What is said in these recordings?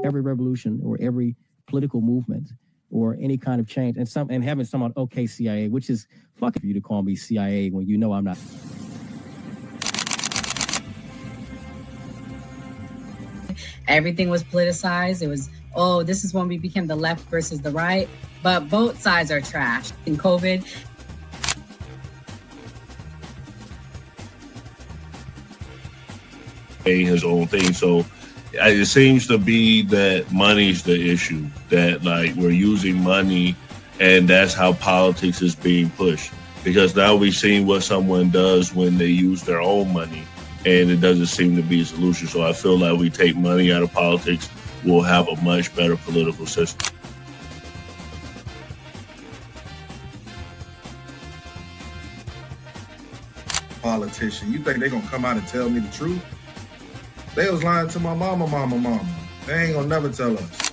every revolution or every political movement or any kind of change, and having someone, okay, CIA, which is fucking for you to call me CIA when you know I'm not. Everything was politicized. It was, oh, this is when we became the left versus the right. But both sides are trash. In COVID, his own thing. So it seems to be that money's the issue, that like we're using money and that's how politics is being pushed. Because now we've seen what someone does when they use their own money and it doesn't seem to be a solution. So I feel like we take money out of politics, we'll have a much better political system. Politician, you think they're gonna come out and tell me the truth? They was lying to my mama. They ain't gonna never tell us.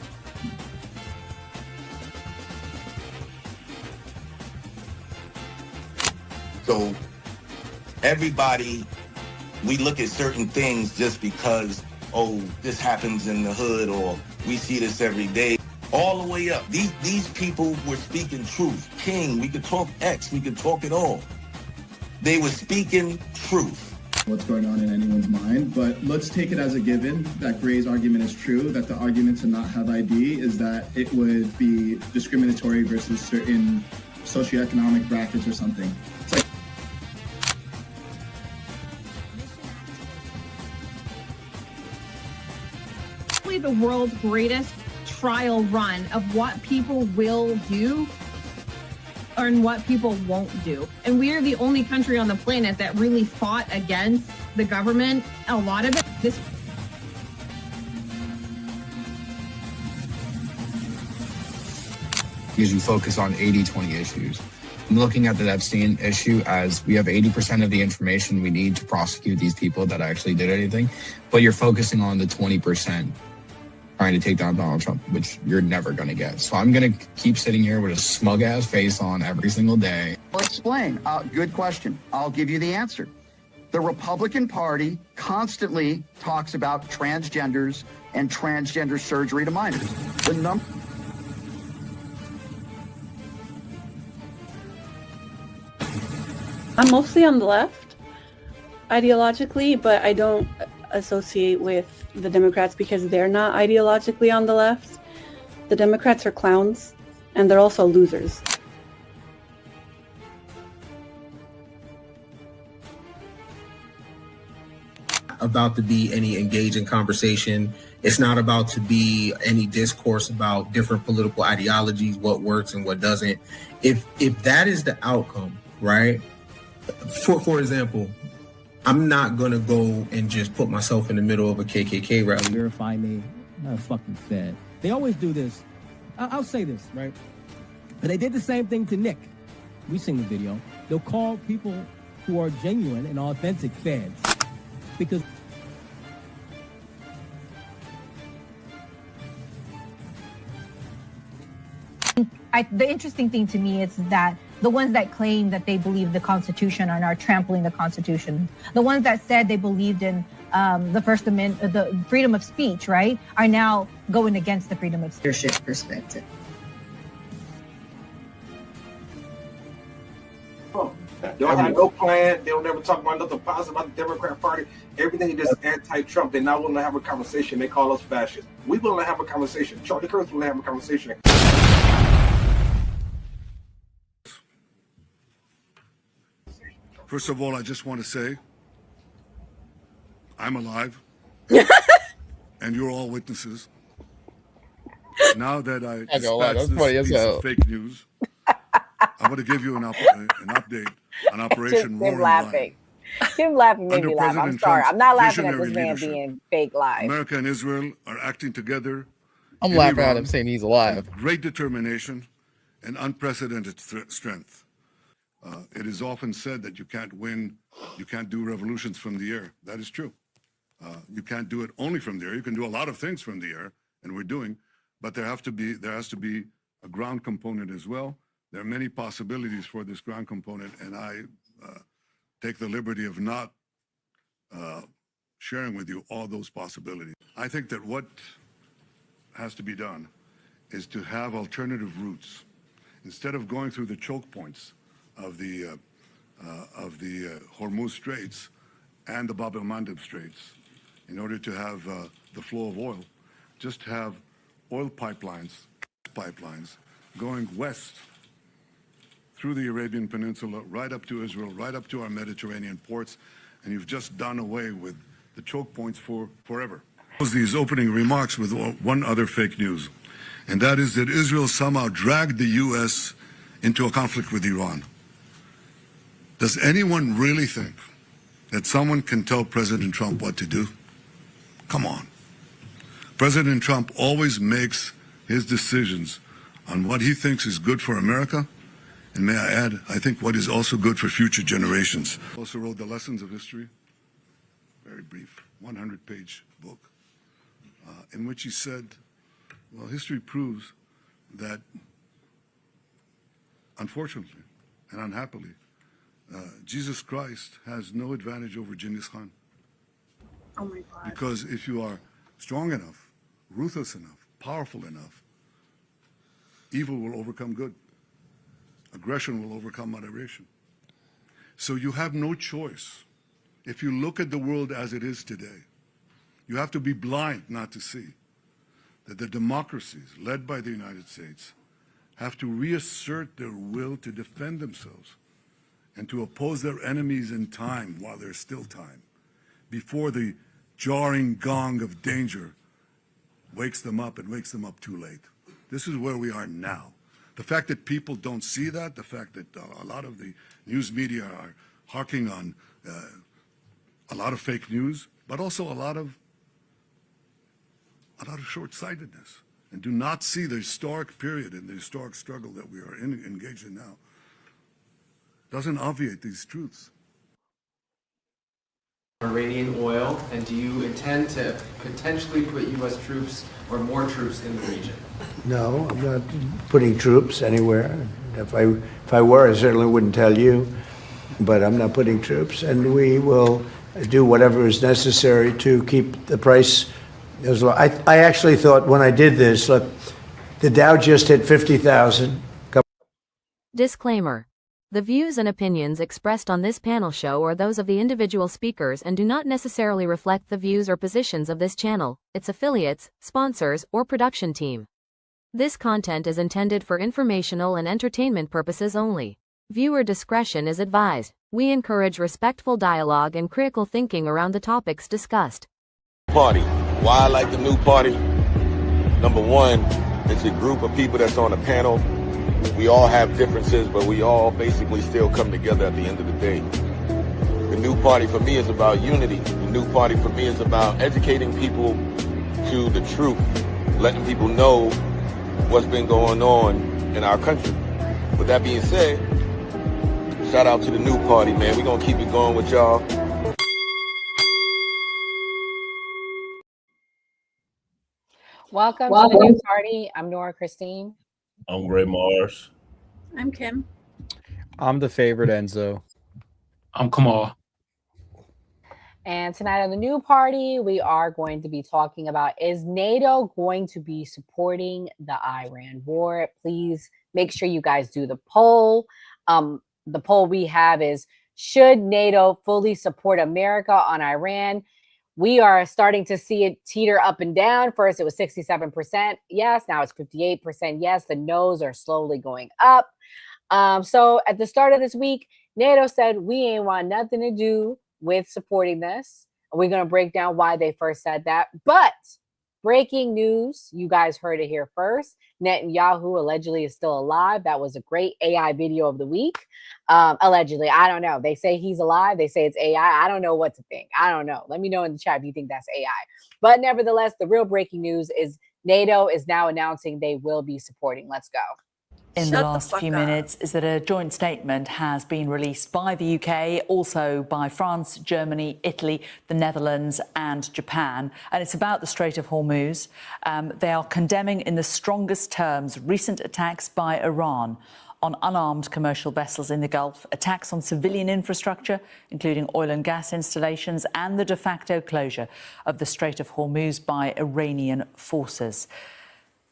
So everybody, we look at certain things just because, oh, this happens in the hood or we see this every day. All the way up. These people were speaking truth. King, we could talk X, we could talk it all. They were speaking truth. What's going on in anyone's mind, but let's take it as a given that Gray's argument is true, that the argument to not have ID is that it would be discriminatory versus certain socioeconomic brackets or something. It's like the world's greatest trial run of what people will do and what people won't do. And we are the only country on the planet that really fought against the government. A lot of it, because you focus on 80-20 issues. I'm looking at the Epstein issue as we have 80% of the information we need to prosecute these people that actually did anything, but you're focusing on the 20% trying to take down Donald Trump, which you're never going to get. So I'm going to keep sitting here with a smug-ass face on every single day. I'll explain. Good question. I'll give you the answer. The Republican Party constantly talks about transgenders and transgender surgery to minors. I'm mostly on the left, ideologically, but I don't associate with the Democrats because they're not ideologically on the left. The Democrats are clowns, and they're also losers. About to be any engaging conversation. It's not about to be any discourse about different political ideologies, what works and what doesn't. If that is the outcome, right? For example, I'm not gonna go and just put myself in the middle of a KKK rally. Verify me, not fucking fed. They always do this. I'll say this, right? But they did the same thing to Nick. We've seen the video. They'll call people who are genuine and authentic feds because the interesting thing to me is that the ones that claim that they believe the Constitution are now trampling the Constitution. The ones that said they believed in the First Amendment, the freedom of speech, right, are now going against the freedom of leadership perspective. They don't have no plan. They don't ever talk about nothing positive about the Democrat Party. Everything is just anti-Trump. They're not willing to have a conversation. They call us fascists. We willing to have a conversation. Charlie Kirk's willing to have a conversation. First of all, I just want to say I'm alive, and you're all witnesses. Now that I dispatched this piece of fake news, I'm going to give you an update on Operation Roaring Lion. Him laughing made me laugh. I'm sorry. I'm not laughing at this man being fake live. America and Israel are acting together. I'm laughing at him saying he's alive. Great determination and unprecedented strength. It is often said that you can't do revolutions from the air. That is true. You can't do it only from the air. You can do a lot of things from the air, and we're doing, but there has to be a ground component as well. There are many possibilities for this ground component, and I take the liberty of not sharing with you all those possibilities. I think that what has to be done is to have alternative routes. Instead of going through the choke points of the Hormuz Straits and the Bab el-Mandeb Straits, in order to have the flow of oil, just have oil pipelines going west through the Arabian Peninsula, right up to Israel, right up to our Mediterranean ports, and you've just done away with the choke points forever. These opening remarks with one other fake news, and that is that Israel somehow dragged the U.S. into a conflict with Iran. Does anyone really think that someone can tell President Trump what to do? Come on. President Trump always makes his decisions on what he thinks is good for America, and may I add, I think what is also good for future generations. Also wrote The Lessons of History, very brief, 100-page book, in which he said, well, history proves that, unfortunately and unhappily, Jesus Christ has no advantage over Genghis Khan. Oh my God. Because if you are strong enough, ruthless enough, powerful enough, evil will overcome good. Aggression will overcome moderation. So you have no choice. If you look at the world as it is today, you have to be blind not to see that the democracies led by the United States have to reassert their will to defend themselves and to oppose their enemies in time while there's still time, before the jarring gong of danger wakes them up and wakes them up too late. This is where we are now. The fact that people don't see that, the fact that a lot of the news media are harking on a lot of fake news, but also a lot of short-sightedness, and do not see the historic period and the historic struggle that we are engaged in now, doesn't obviate these truths. Iranian oil, and do you intend to potentially put U.S. troops or more troops in the region? No, I'm not putting troops anywhere. If I were, I certainly wouldn't tell you, but I'm not putting troops, and we will do whatever is necessary to keep the price as low. I actually thought when I did this, look, the Dow just hit 50,000. Disclaimer. The views and opinions expressed on this panel show are those of the individual speakers and do not necessarily reflect the views or positions of this channel, its affiliates, sponsors, or production team. This content is intended for informational and entertainment purposes only. Viewer discretion is advised. We encourage respectful dialogue and critical thinking around the topics discussed. Party. Why I like the new party? Number one, it's a group of people that's on a panel. We all have differences, but we all basically still come together at the end of the day. The new party for me is about unity. The new party for me is about educating people to the truth, letting people know what's been going on in our country. With that being said, shout out to the new party, man. We're going to keep it going with y'all. Welcome to the new party. I'm Nora Christine. I'm Gray Mars. I'm Kim. I'm the favorite Enzo. I'm Kamal. And tonight on the new party, we are going to be talking about, is NATO going to be supporting the Iran war? Please make sure you guys do the poll. The poll we have is, should NATO fully support America on Iran? We are starting to see it teeter up and down. First, it was 67% yes. Now it's 58% yes. The no's are slowly going up. So at the start of this week, NATO said we ain't want nothing to do with supporting this. We're going to break down why they first said that. But breaking news, you guys heard it here first. Netanyahu allegedly is still alive. That was a great AI video of the week. Allegedly, I don't know. They say he's alive. They say it's AI. I don't know what to think. I don't know. Let me know in the chat if you think that's AI. But nevertheless, the real breaking news is NATO is now announcing they will be supporting. Let's go. In the last few minutes is that a joint statement has been released by the UK, also by France, Germany, Italy, the Netherlands and Japan. And it's about the Strait of Hormuz. They are condemning in the strongest terms recent attacks by Iran on unarmed commercial vessels in the Gulf, attacks on civilian infrastructure, including oil and gas installations, and the de facto closure of the Strait of Hormuz by Iranian forces.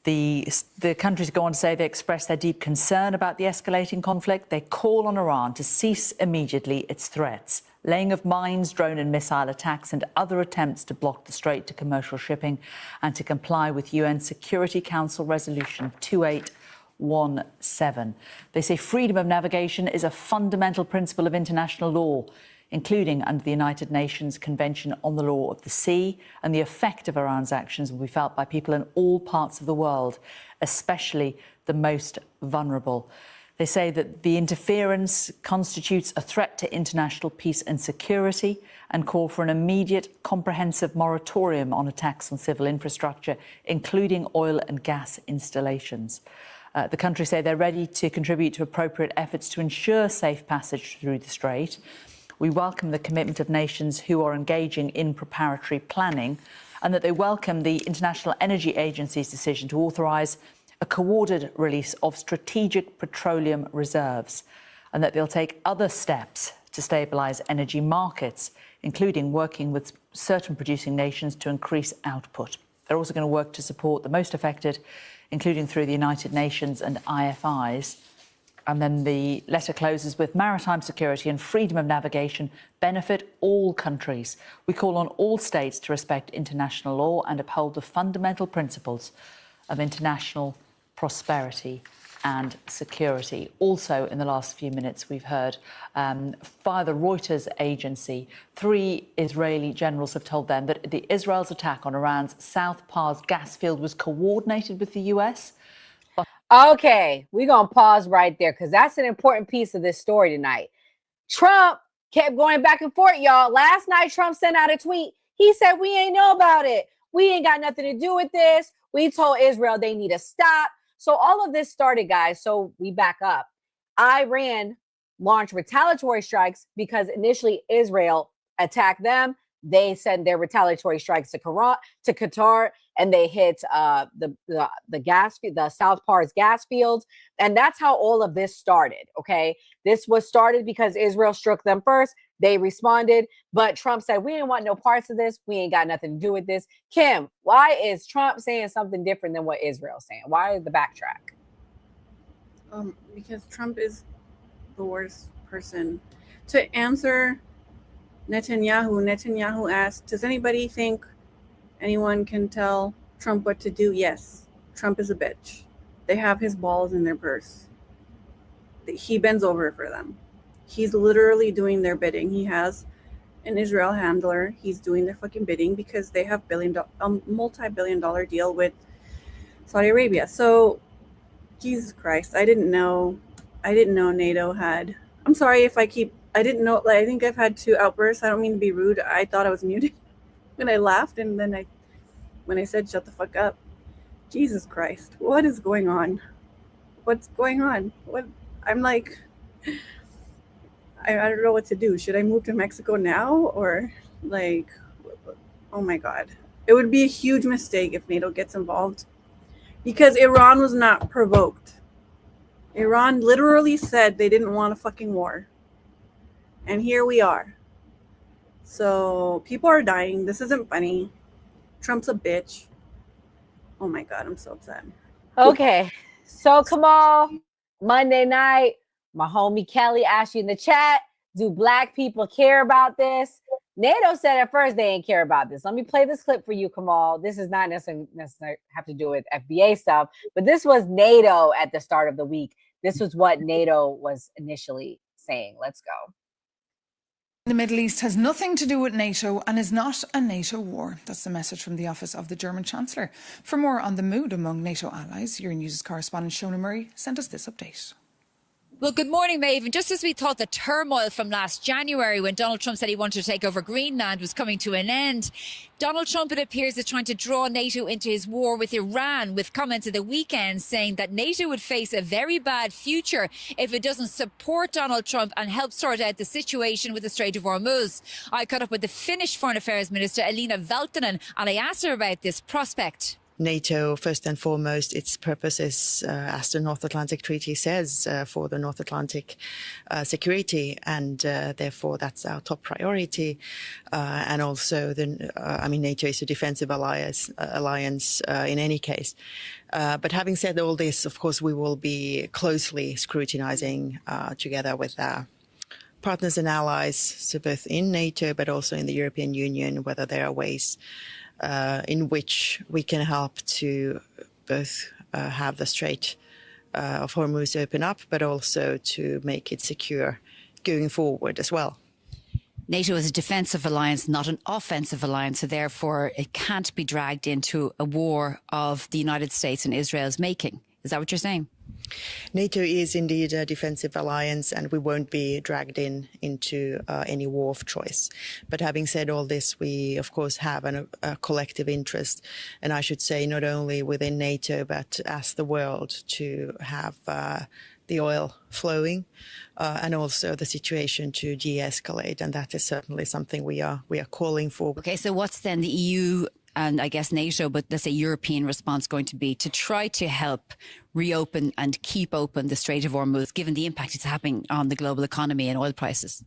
The countries go on to say they express their deep concern about the escalating conflict. They call on Iran to cease immediately its threats, laying of mines, drone and missile attacks and other attempts to block the strait to commercial shipping and to comply with UN Security Council Resolution 2817. They say freedom of navigation is a fundamental principle of international law, including under the United Nations Convention on the Law of the Sea, and the effect of Iran's actions will be felt by people in all parts of the world, especially the most vulnerable. They say that the interference constitutes a threat to international peace and security and call for an immediate, comprehensive moratorium on attacks on civil infrastructure, including oil and gas installations. The country say they're ready to contribute to appropriate efforts to ensure safe passage through the strait. We welcome the commitment of nations who are engaging in preparatory planning, and that they welcome the International Energy Agency's decision to authorise a coordinated release of strategic petroleum reserves, and that they'll take other steps to stabilise energy markets, including working with certain producing nations to increase output. They're also going to work to support the most affected, including through the United Nations and IFIs. And then the letter closes with maritime security and freedom of navigation benefit all countries. We call on all states to respect international law and uphold the fundamental principles of international prosperity and security. Also, in the last few minutes, we've heard via the Reuters agency, 3 Israeli generals have told them that Israel's attack on Iran's South Pars gas field was coordinated with the US. Okay, we're going to pause right there because that's an important piece of this story tonight. Trump kept going back and forth, y'all. Last night, Trump sent out a tweet. He said, we ain't know about it. We ain't got nothing to do with this. We told Israel they need to stop. So all of this started, guys. So we back up. Iran launched retaliatory strikes because initially Israel attacked them. They sent their retaliatory strikes to Qatar, and they hit the South Pars gas fields. And that's how all of this started, okay? This was started because Israel struck them first. They responded, but Trump said, we ain't want no parts of this. We ain't got nothing to do with this. Kim, why is Trump saying something different than what Israel's saying? Why is the backtrack? Because Trump is the worst person to answer Netanyahu. Netanyahu asked, does anybody think anyone can tell Trump what to do? Yes. Trump is a bitch. They have his balls in their purse. He bends over for them. He's literally doing their bidding. He has an Israel handler. He's doing their fucking bidding because they have multi-billion-dollar deal with Saudi Arabia. So, Jesus Christ, I didn't know NATO had. I'm sorry if I didn't know. I think I've had 2 outbursts. I don't mean to be rude. I thought I was muted when I laughed, and then when I said shut the fuck up. Jesus Christ, what is going on? What's going on? I'm like, I don't know what to do. Should I move to Mexico now, or like, oh my God, it would be a huge mistake if NATO gets involved, because Iran was not provoked. Iran literally said they didn't want a fucking war. And here we are. So people are dying. This isn't funny. Trump's a bitch. Oh my God, I'm so upset. Okay. So Kamal, Monday night, my homie Kelly asked you in the chat, do black people care about this? NATO said at first they didn't care about this. Let me play this clip for you, Kamal. This is not necessarily have to do with FBA stuff, but this was NATO at the start of the week. This was what NATO was initially saying. Let's go. The Middle East has nothing to do with NATO and is not a NATO war. That's the message from the office of the German Chancellor. For more on the mood among NATO allies, your News correspondent Shona Murray sent us this update. Well, good morning, Maeve. And just as we thought the turmoil from last January when Donald Trump said he wanted to take over Greenland was coming to an end, Donald Trump, it appears, is trying to draw NATO into his war with Iran, with comments at the weekend saying that NATO would face a very bad future if it doesn't support Donald Trump and help sort out the situation with the Strait of Hormuz. I caught up with the Finnish Foreign Affairs Minister, Elina Valtonen, and I asked her about this prospect. NATO, first and foremost, its purpose is, as the North Atlantic Treaty says, for the North Atlantic security, and therefore that's our top priority. And also, NATO is a defensive alliance in any case. But having said all this, of course, we will be closely scrutinizing together with our partners and allies, so both in NATO but also in the European Union, whether there are ways in which we can help to both have the Strait of Hormuz open up, but also to make it secure going forward as well. NATO is a defensive alliance, not an offensive alliance, so therefore it can't be dragged into a war of the United States and Israel's making. Is that what you're saying? NATO is indeed a defensive alliance, and we won't be dragged into any war of choice. But having said all this, we, of course, have a collective interest, and I should say not only within NATO, but as the world, to have the oil flowing and also the situation to de-escalate. And that is certainly something we are calling for. Okay, so what's then the EU and I guess NATO, but let's say European response going to be to try to help reopen and keep open the Strait of Hormuz, given the impact it's having on the global economy and oil prices?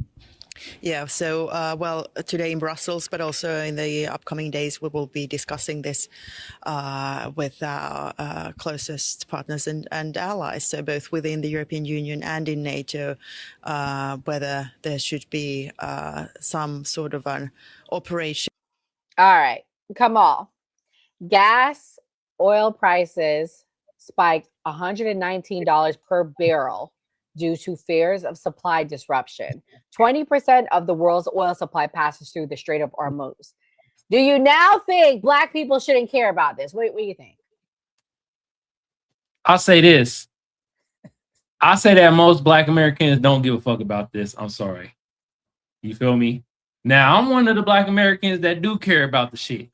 Yeah, so, today in Brussels, but also in the upcoming days, we will be discussing this with our closest partners and allies, so both within the European Union and in NATO, whether there should be some sort of an operation. All right, Kamal. Gas, oil prices spiked $119 per barrel due to fears of supply disruption. 20% of the world's oil supply passes through the Strait of Hormuz. Do you now think Black people shouldn't care about this? What do you think? I'll say this. I say that most Black Americans don't give a fuck about this. I'm sorry. You feel me? Now, I'm one of the Black Americans that do care about the shit.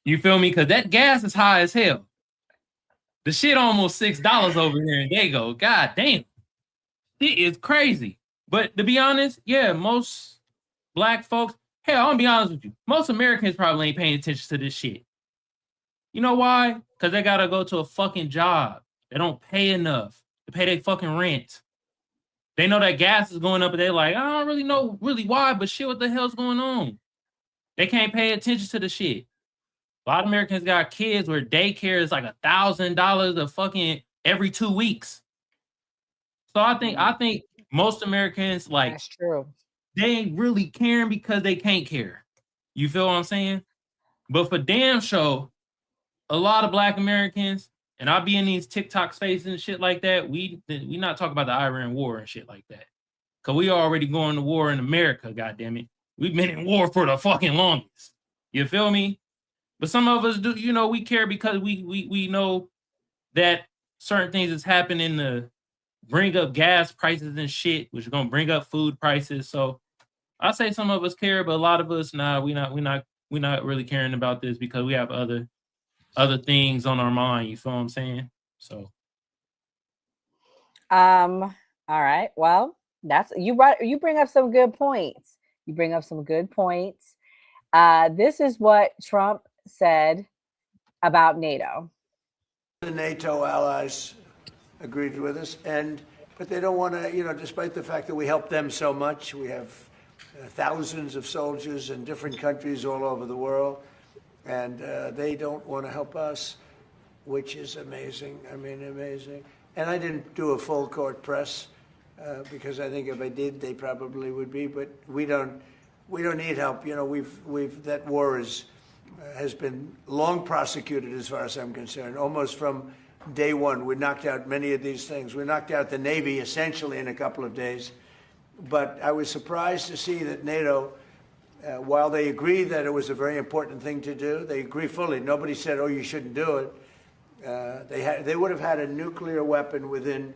You feel me? Because that gas is high as hell. The shit almost $6 over here in Dago. God damn. It is crazy. But to be honest, yeah, most Black folks, hell, I'm gonna be honest with you. Most Americans probably ain't paying attention to this shit. You know why? Because they gotta go to a fucking job. They don't pay enough to pay their fucking rent. They know that gas is going up, and they're like, I don't really know why, but shit, what the hell's going on? They can't pay attention to the shit. A lot of Americans got kids where daycare is like $1,000 a fucking every 2 weeks. So I think most Americans, like, that's true. They ain't really caring because they can't care. You feel what I'm saying? But for damn sure, a lot of Black Americans, and I'll be in these TikTok spaces and shit like that, we not talking about the Iran war and shit like that. Because we already going to war in America, goddammit. We've been in war for the fucking longest. You feel me? But some of us do, we care because we know that certain things is happening to bring up gas prices and shit, which is gonna bring up food prices. So I say some of us care, but a lot of us, we're not really caring about this because we have other things on our mind. You feel what I'm saying? So all right. Well, that's you bring up some good points. This is what Trump said about NATO. The NATO allies agreed with us, but they don't want to, despite the fact that we help them so much. We have thousands of soldiers in different countries all over the world, and they don't want to help us, which is amazing. I mean, amazing. And I didn't do a full court press because I think if I did, they probably would be. But we don't need help. We've that war has been long prosecuted as far as I'm concerned, almost from day one. We knocked out many of these things. We knocked out the Navy essentially in a couple of days. But I was surprised to see that NATO, while they agree that it was a very important thing to do, they agree fully. Nobody said, oh, you shouldn't do it. They would have had a nuclear weapon within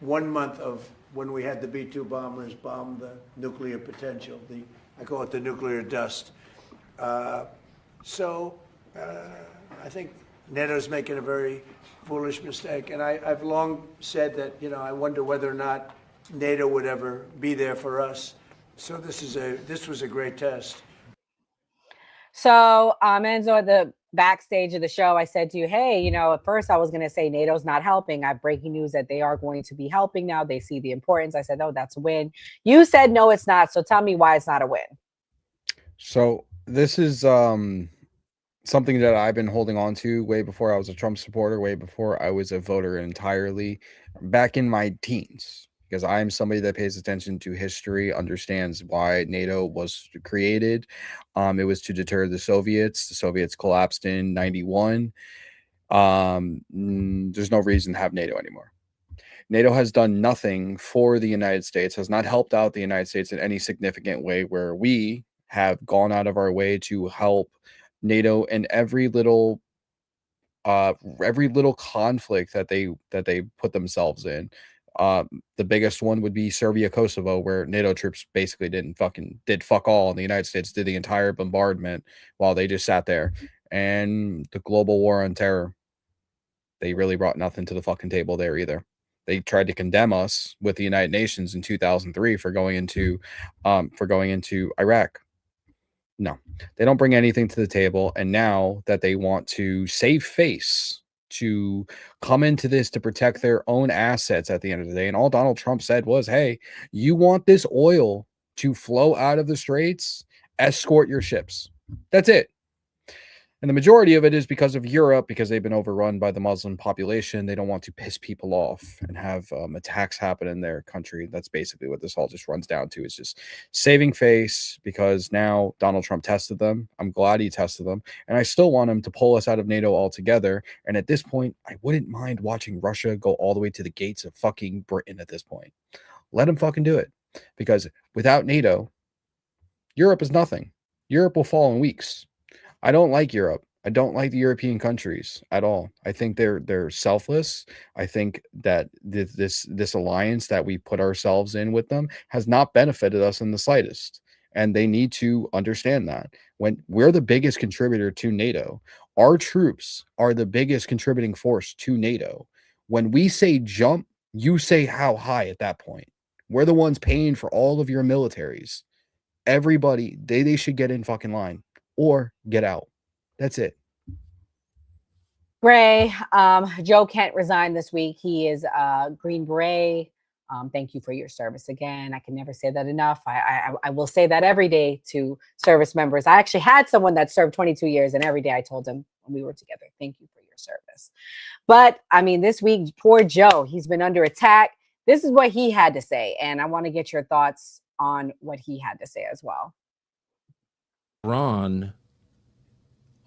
1 month of when we had the B-2 bombers bomb the nuclear potential. I call it the nuclear dust. So I think NATO's making a very foolish mistake. And I've long said that, I wonder whether or not NATO would ever be there for us. So this was a great test. So, Enzo, at the backstage of the show, I said to you, hey, at first I was going to say NATO's not helping. I have breaking news that they are going to be helping now. They see the importance. I said, oh, that's a win. You said, no, it's not. So tell me why it's not a win. So this is something that I've been holding on to way before I was a Trump supporter, way before I was a voter entirely, back in my teens. Because I am somebody that pays attention to history, understands why NATO was created. It was to deter the Soviets. The Soviets collapsed in 91. There's no reason to have NATO anymore. NATO has done nothing for the United States, has not helped out the United States in any significant way, where we have gone out of our way to help NATO in every little conflict that they put themselves in. The biggest one would be Serbia, Kosovo, where NATO troops basically did fuck all, and the United States did the entire bombardment while they just sat there. And the global war on terror, they really brought nothing to the fucking table there either. They tried to condemn us with the United Nations in 2003 for going into Iraq. No, they don't bring anything to the table. And now that they want to save face, to come into this to protect their own assets at the end of the day. And all Donald Trump said was, hey, you want this oil to flow out of the straits? Escort your ships. That's it. And the majority of it is because of Europe, because they've been overrun by the Muslim population. They don't want to piss people off and have attacks happen in their country. That's basically what this all just runs down to, is just saving face, because now Donald Trump tested them. I'm glad he tested them. And I still want him to pull us out of NATO altogether. And at this point, I wouldn't mind watching Russia go all the way to the gates of fucking Britain at this point. Let him fucking do it. Because without NATO, Europe is nothing. Europe will fall in weeks. I don't like Europe. I don't like the European countries at all. I think they're selfless. I think that this alliance that we put ourselves in with them has not benefited us in the slightest. And they need to understand that. When we're the biggest contributor to NATO, our troops are the biggest contributing force to NATO. When we say jump, you say how high at that point. We're the ones paying for all of your militaries. Everybody, they should get in fucking line. Or get out. That's it. Ray, Joe Kent resigned this week. He is a Green Beret. Thank you for your service again. I can never say that enough. I will say that every day to service members. I actually had someone that served 22 years, and every day I told him when we were together, thank you for your service. But I mean, this week, poor Joe, he's been under attack. This is what he had to say, and I want to get your thoughts on what he had to say as well. Iran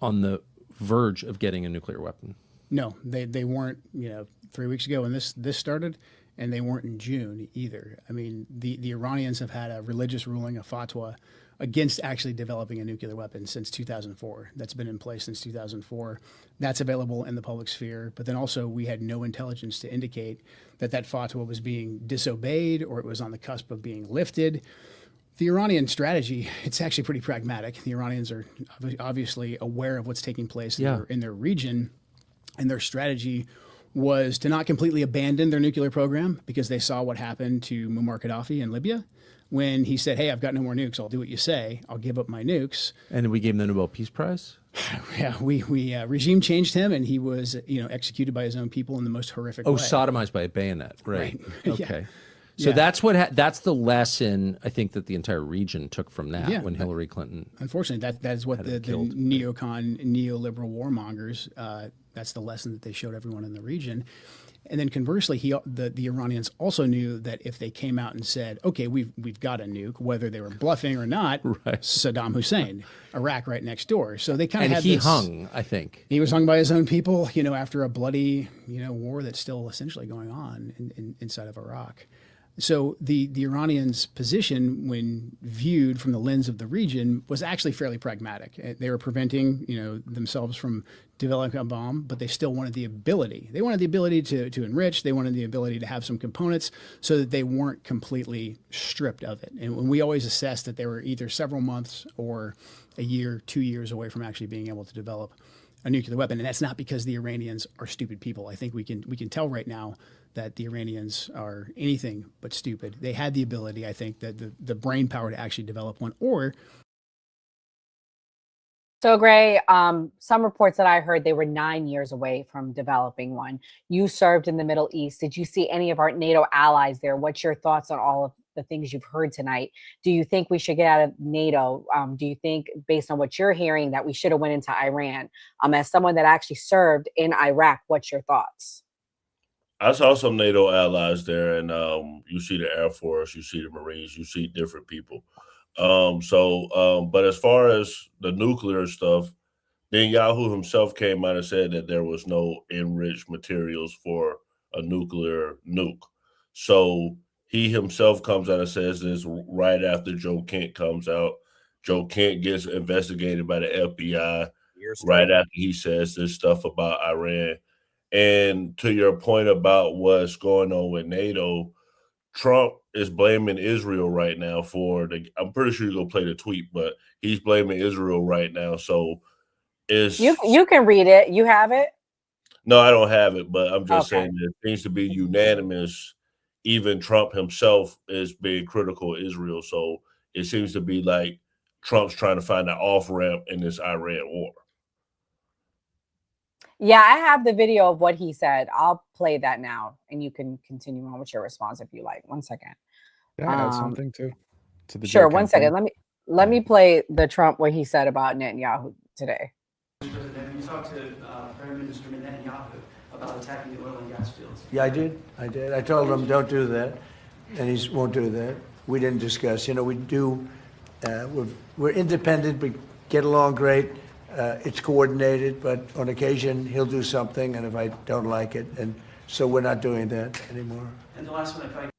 on the verge of getting a nuclear weapon. No, they weren't, 3 weeks ago when this started, and they weren't in June either. I mean, the Iranians have had a religious ruling, a fatwa, against actually developing a nuclear weapon since 2004. That's been in place since 2004. That's available in the public sphere. But then also we had no intelligence to indicate that fatwa was being disobeyed or it was on the cusp of being lifted. The Iranian strategy, it's actually pretty pragmatic. The Iranians are obviously aware of what's taking place in their region, and their strategy was to not completely abandon their nuclear program, because they saw what happened to Muammar Gaddafi in Libya when he said, hey, I've got no more nukes. I'll do what you say. I'll give up my nukes. And we gave him the Nobel Peace Prize? Yeah, we regime changed him, and he was executed by his own people in the most horrific way. Oh, sodomized by a bayonet. Right. Okay. Yeah. So that's that's the lesson I think that the entire region took from that when Hillary Clinton. Unfortunately, that is what the neocon, neoliberal warmongers. That's the lesson that they showed everyone in the region. And then conversely, the Iranians also knew that if they came out and said, "Okay, we've got a nuke," whether they were bluffing or not, Saddam Hussein, Iraq right next door. So they kind of had he hung. I think he was hung by his own people. After a bloody war that's still essentially going on inside of Iraq. So the Iranians' position, when viewed from the lens of the region, was actually fairly pragmatic. They were preventing, themselves from developing a bomb, but they still wanted the ability. They wanted the ability to enrich. They wanted the ability to have some components so that they weren't completely stripped of it. And when we always assessed that they were either several months or a year, 2 years away from actually being able to develop a nuclear weapon. And that's not because the Iranians are stupid people. I think we can tell right now that the Iranians are anything but stupid. They had the ability, I think, that the brain power to actually develop one, or So, Gray, some reports that I heard, they were 9 years away from developing one. You served in the Middle East. Did you see any of our NATO allies there? What's your thoughts on all of the things you've heard tonight? Do you think we should get out of NATO? Do you think, based on what you're hearing, that we should have went into Iran? As someone that actually served in Iraq, what's your thoughts? I saw some NATO allies there, and you see the Air Force, you see the Marines, you see different people. But as far as the nuclear stuff, Netanyahu himself came out and said that there was no enriched materials for a nuclear nuke. So he himself comes out and says this right after Joe Kent comes out. Joe Kent gets investigated by the FBI right after he says this stuff about Iran. And to your point about what's going on with NATO, Trump is blaming Israel right now for I'm pretty sure you're gonna play the tweet, but he's blaming Israel right now. So you can read it. You have it? No, I don't have it, but I'm just saying that it seems to be unanimous. Even Trump himself is being critical of Israel. So it seems to be like Trump's trying to find an off-ramp in this Iran war. Yeah, I have the video of what he said. I'll play that now, and you can continue on with your response if you like. 1 second. Can I add something too? To the Sure. Joe 1 Kent second. thing? Let me play the Trump what he said about Netanyahu today. President, you talked to Prime Minister Netanyahu about attacking the oil and gas fields. Yeah, I did. I told him don't do that, and he won't do that. We didn't discuss. You know, we do. We're independent, but get along great. It's coordinated, but on occasion he'll do something, and if I don't like it, and so we're not doing that anymore. And the last one, if I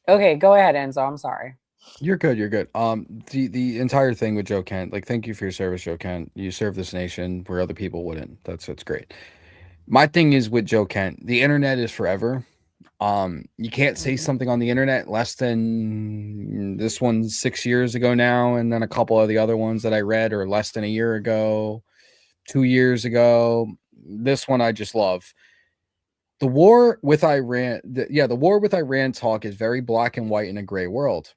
Okay, go ahead, Enzo. I'm sorry. You're good. You're good. The entire thing with Joe Kent, like, thank you for your service, Joe Kent. You serve this nation where other people wouldn't. That's great. My thing is with Joe Kent, the internet is forever. You can't say something on the internet less than this one 6 years ago now, and then a couple of the other ones that I read are less than a year ago, 2 years ago. This one I just love. The war with Iran, the war with Iran talk is very black and white in a gray world.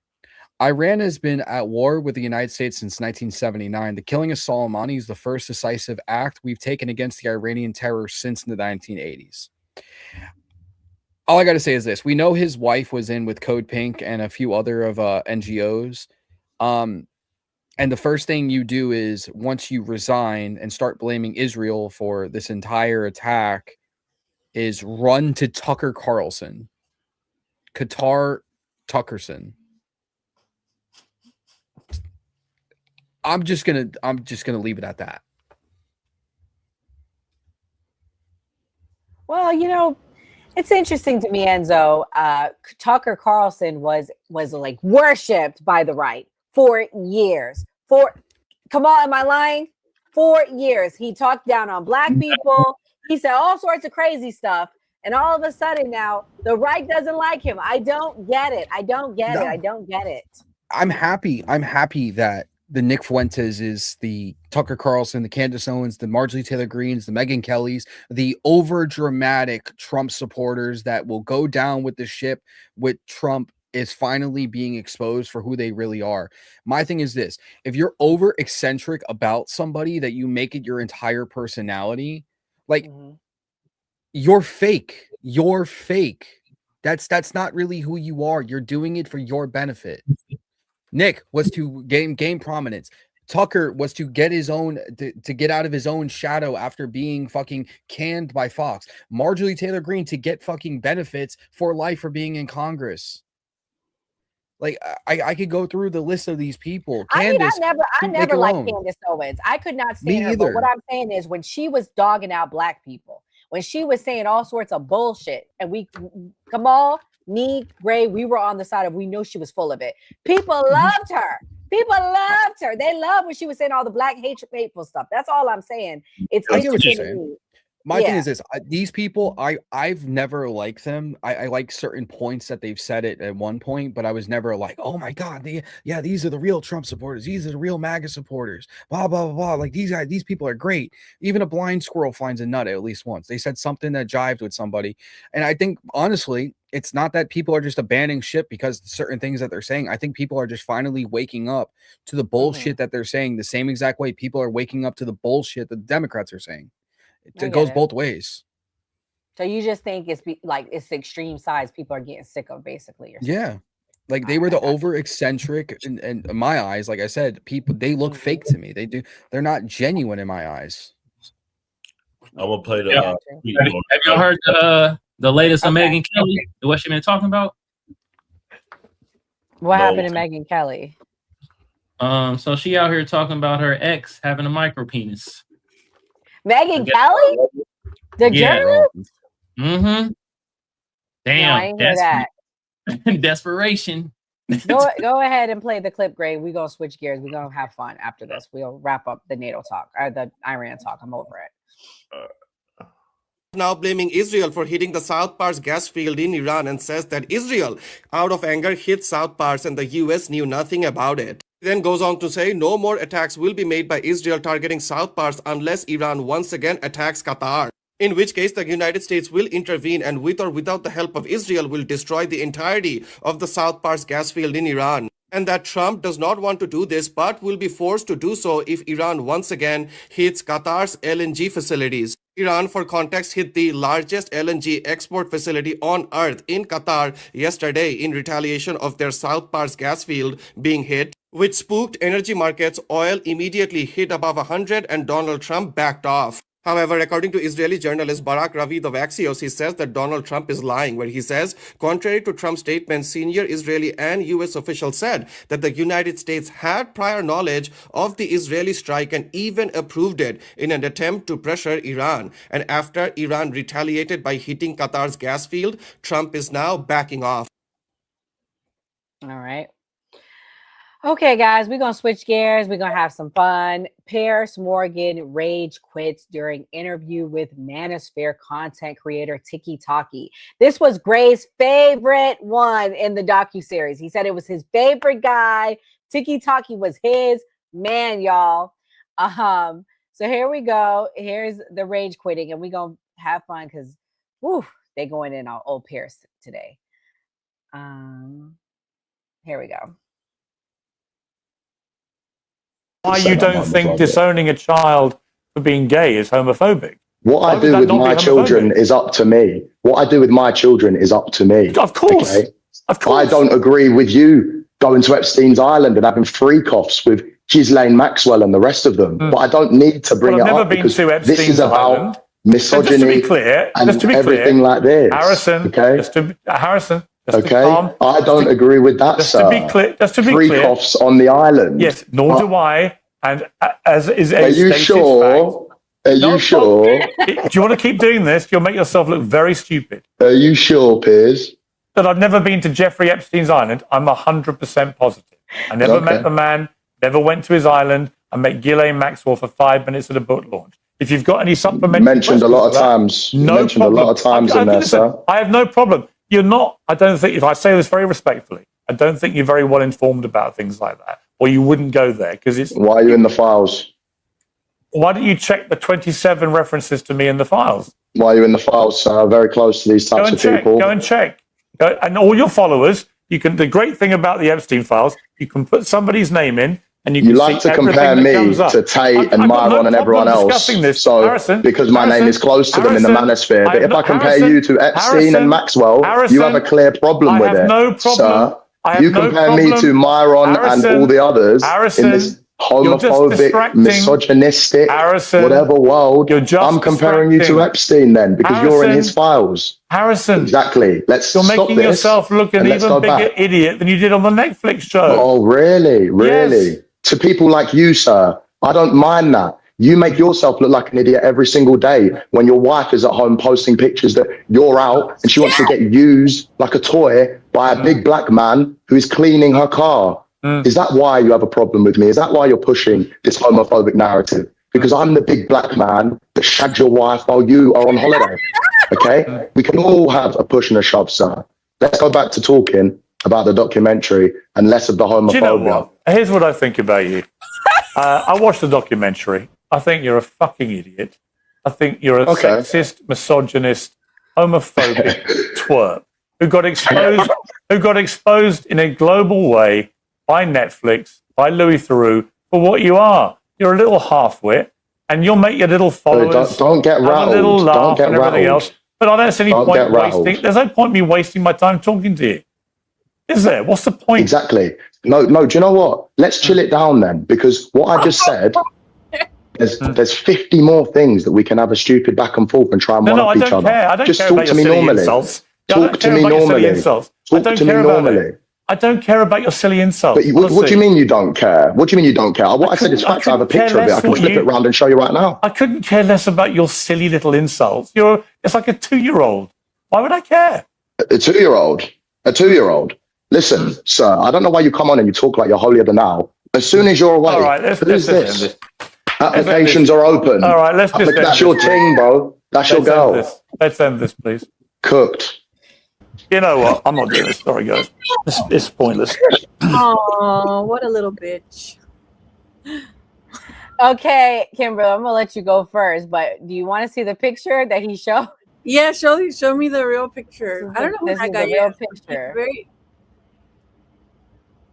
Iran has been at war with the United States since 1979. The killing of Soleimani is the first decisive act we've taken against the Iranian terror since the 1980s. All I got to say is this. We know his wife was in with Code Pink and a few other of NGOs. And the first thing you do is, once you resign and start blaming Israel for this entire attack, is run to Tucker Carlson. Qatar Tuckerson. I'm just gonna leave it at that. Well, you know, it's interesting to me, Enzo. Tucker Carlson was like worshipped by the right for years. Kamal, am I lying? 4 years. He talked down on black people. He said all sorts of crazy stuff. And all of a sudden now the right doesn't like him. I don't get it. I don't get it. I'm happy that the Nick Fuentes is the Tucker Carlson, the Candace Owens, the Marjorie Taylor Greens, the Megyn Kellys, the over-dramatic Trump supporters that will go down with the ship with Trump is finally being exposed for who they really are. My thing is this. If you're over eccentric about somebody that you make it your entire personality, like you're fake. You're fake. That's not really who you are. You're doing it for your benefit. Nick was to gain prominence. Tucker was to get his own to get out of his own shadow after being fucking canned by Fox. Marjorie Taylor Greene to get fucking benefits for life for being in Congress. Like I could go through the list of these people. Candace, I never liked Candace Owens. I could not stand her. But what I'm saying is, when she was dogging out black people, when she was saying all sorts of bullshit, and Kamal, me, Gray, we were on the side of, we know she was full of it. People loved her. People loved her. They loved when she was saying all the black hateful stuff. That's all I'm saying. It's interesting to me. My thing is this: these people, I've never liked them. I like certain points that they've said it at one point, but I was never like, oh my god, these are the real Trump supporters. These are the real MAGA supporters. Blah blah blah blah. Like these guys, these people are great. Even a blind squirrel finds a nut at least once. They said something that jived with somebody, and I think honestly, it's not that people are just abandoning shit because certain things that they're saying. I think people are just finally waking up to the bullshit that they're saying. The same exact way people are waking up to the bullshit that the Democrats are saying. It goes both ways. So you just think it's it's the extreme sides people are getting sick of, basically. Yeah, like they were the over eccentric, and in my eyes, like I said, people they look fake to me. They're not genuine in my eyes. I'm gonna play the. Have y'all heard the latest on Megyn Kelly? What she been talking about? What happened to Megyn Kelly? So she out here talking about her ex having a micro penis. Megyn Kelly? The journalist? Mm-hmm. Damn. No, I didn't hear that. Desperation. Go ahead and play the clip, Gray. We're going to switch gears. We're going to have fun after this. We'll wrap up the NATO talk, or the Iran talk. I'm over it. Now blaming Israel for hitting the South Pars gas field in Iran and says that Israel, out of anger, hit South Pars and the US knew nothing about it. He then goes on to say no more attacks will be made by Israel targeting South Pars unless Iran once again attacks Qatar, in which case the United States will intervene and with or without the help of Israel will destroy the entirety of the South Pars gas field in Iran. And that Trump does not want to do this but will be forced to do so if Iran once again hits Qatar's LNG facilities. Iran, for context, hit the largest LNG export facility on earth in Qatar yesterday in retaliation of their South Pars gas field being hit, which spooked energy markets. Oil immediately hit above 100 and Donald Trump backed off. However, according to Israeli journalist Barak Ravid of Axios, he says that Donald Trump is lying, where he says, contrary to Trump's statements, senior Israeli and U.S. officials said that the United States had prior knowledge of the Israeli strike and even approved it in an attempt to pressure Iran. And after Iran retaliated by hitting Qatar's gas field, Trump is now backing off. All right. Okay, guys, we're going to switch gears. We're going to have some fun. Piers Morgan rage quits during interview with Manosphere content creator Tiki Talkie. This was Gray's favorite one in the docuseries. He said it was his favorite guy. Tiki Talkie was his man, y'all. So here we go. Here's the rage quitting, and we're going to have fun because, they going in on old Piers today. Here we go. Why you don't think disowning a child for being gay is homophobic? What I do with my children is up to me. What I do with my children is up to me. Of course. Okay? Of course. I don't agree with you going to Epstein's Island and having freak-offs with Ghislaine Maxwell and the rest of them. But I don't need to bring it up because this is about misogyny and everything like this. Harrison, okay? Harrison. Okay, I don't agree with that, sir. Just to be clear, freak-offs on the island. Yes, nor do I. And as is a Are you sure? Are you sure? Do you want to keep doing this? You'll make yourself look very stupid. Are you sure, Piers? That I've never been to Jeffrey Epstein's island. I'm 100% positive. I never met the man. Never went to his island. I met Ghislaine Maxwell for 5 minutes at a book launch. If you've got any supplementary mentioned a lot of times. No mentioned problem. a lot of times in there, sir. I have no problem. You're not, I don't think, if I say this very respectfully, I don't think you're very well informed about things like that, or you wouldn't go there because it's. Why are you in the files? Why don't you check the 27 references to me in the files? Why are you in the files, sir? Very close to these types of people. Go and check. And all your followers, you can. The great thing about the Epstein files, you can put somebody's name in. And you like to compare me to Tate and Myron and everyone else. So, Harrison, because my name is close to them in the Manosphere. But if I compare you to Epstein and Maxwell, you have a clear problem with it, sir. You compare me to Myron and all the others in this homophobic, misogynistic, whatever world. I'm comparing you to Epstein then, because you're in his files. Harrison. Exactly. You're making yourself look an even bigger idiot than you did on the Netflix show. Oh, really? Really? Yes. To people like you, sir, I don't mind that. You make yourself look like an idiot every single day when your wife is at home posting pictures that you're out and she wants to get used like a toy by a big black man who is cleaning her car. Is that why you have a problem with me? Is that why you're pushing this homophobic narrative? because I'm the big black man that shagged your wife while you are on holiday. Okay? We can all have a push and a shove, sir. Let's go back to talking about the documentary and less of the homophobia. Do you know what? Here's what I think about you. I watched the documentary. I think you're a fucking idiot. I think you're a sexist, misogynist, homophobic twerp who got exposed in a global way by Netflix, by Louis Theroux, for what you are. You're a little half-wit, and you'll make your little followers don't get rattled. have a little laugh Don't get and everything rattled. else. But I don't see any Don't point get rattled. wasting. There's no point me wasting my time talking to you. Is there? What's the point? Exactly. No, do you know what? Let's chill it down then, because what I just said, there's 50 more things that we can have a stupid back and forth and try and one up each other. I don't just care talk about to your me silly normally. insults. Talk to me normally. Talk to me normally. I don't care about your silly insults. But what do you mean you don't care? What do you mean you don't care? What I said is facts. I have a picture of it. I can flip it around and show you right now. I couldn't care less about your silly little insults. It's like a 2-year-old. Why would I care? A 2-year-old? A 2-year-old? Listen, sir, I don't know why you come on and you talk like you're holier than thou. As soon as you're away, all right, let's who's end this? this. Applications are open. All right, let's just That's your ting, bro. That's your girl. Let's end this, please. Cooked. You know what? I'm not doing this. Sorry, guys. It's pointless. Oh, what a little bitch. Okay, Kimberly, I'm gonna let you go first, but do you want to see the picture that he showed? Yeah, show me the real picture. I don't know who that guy is.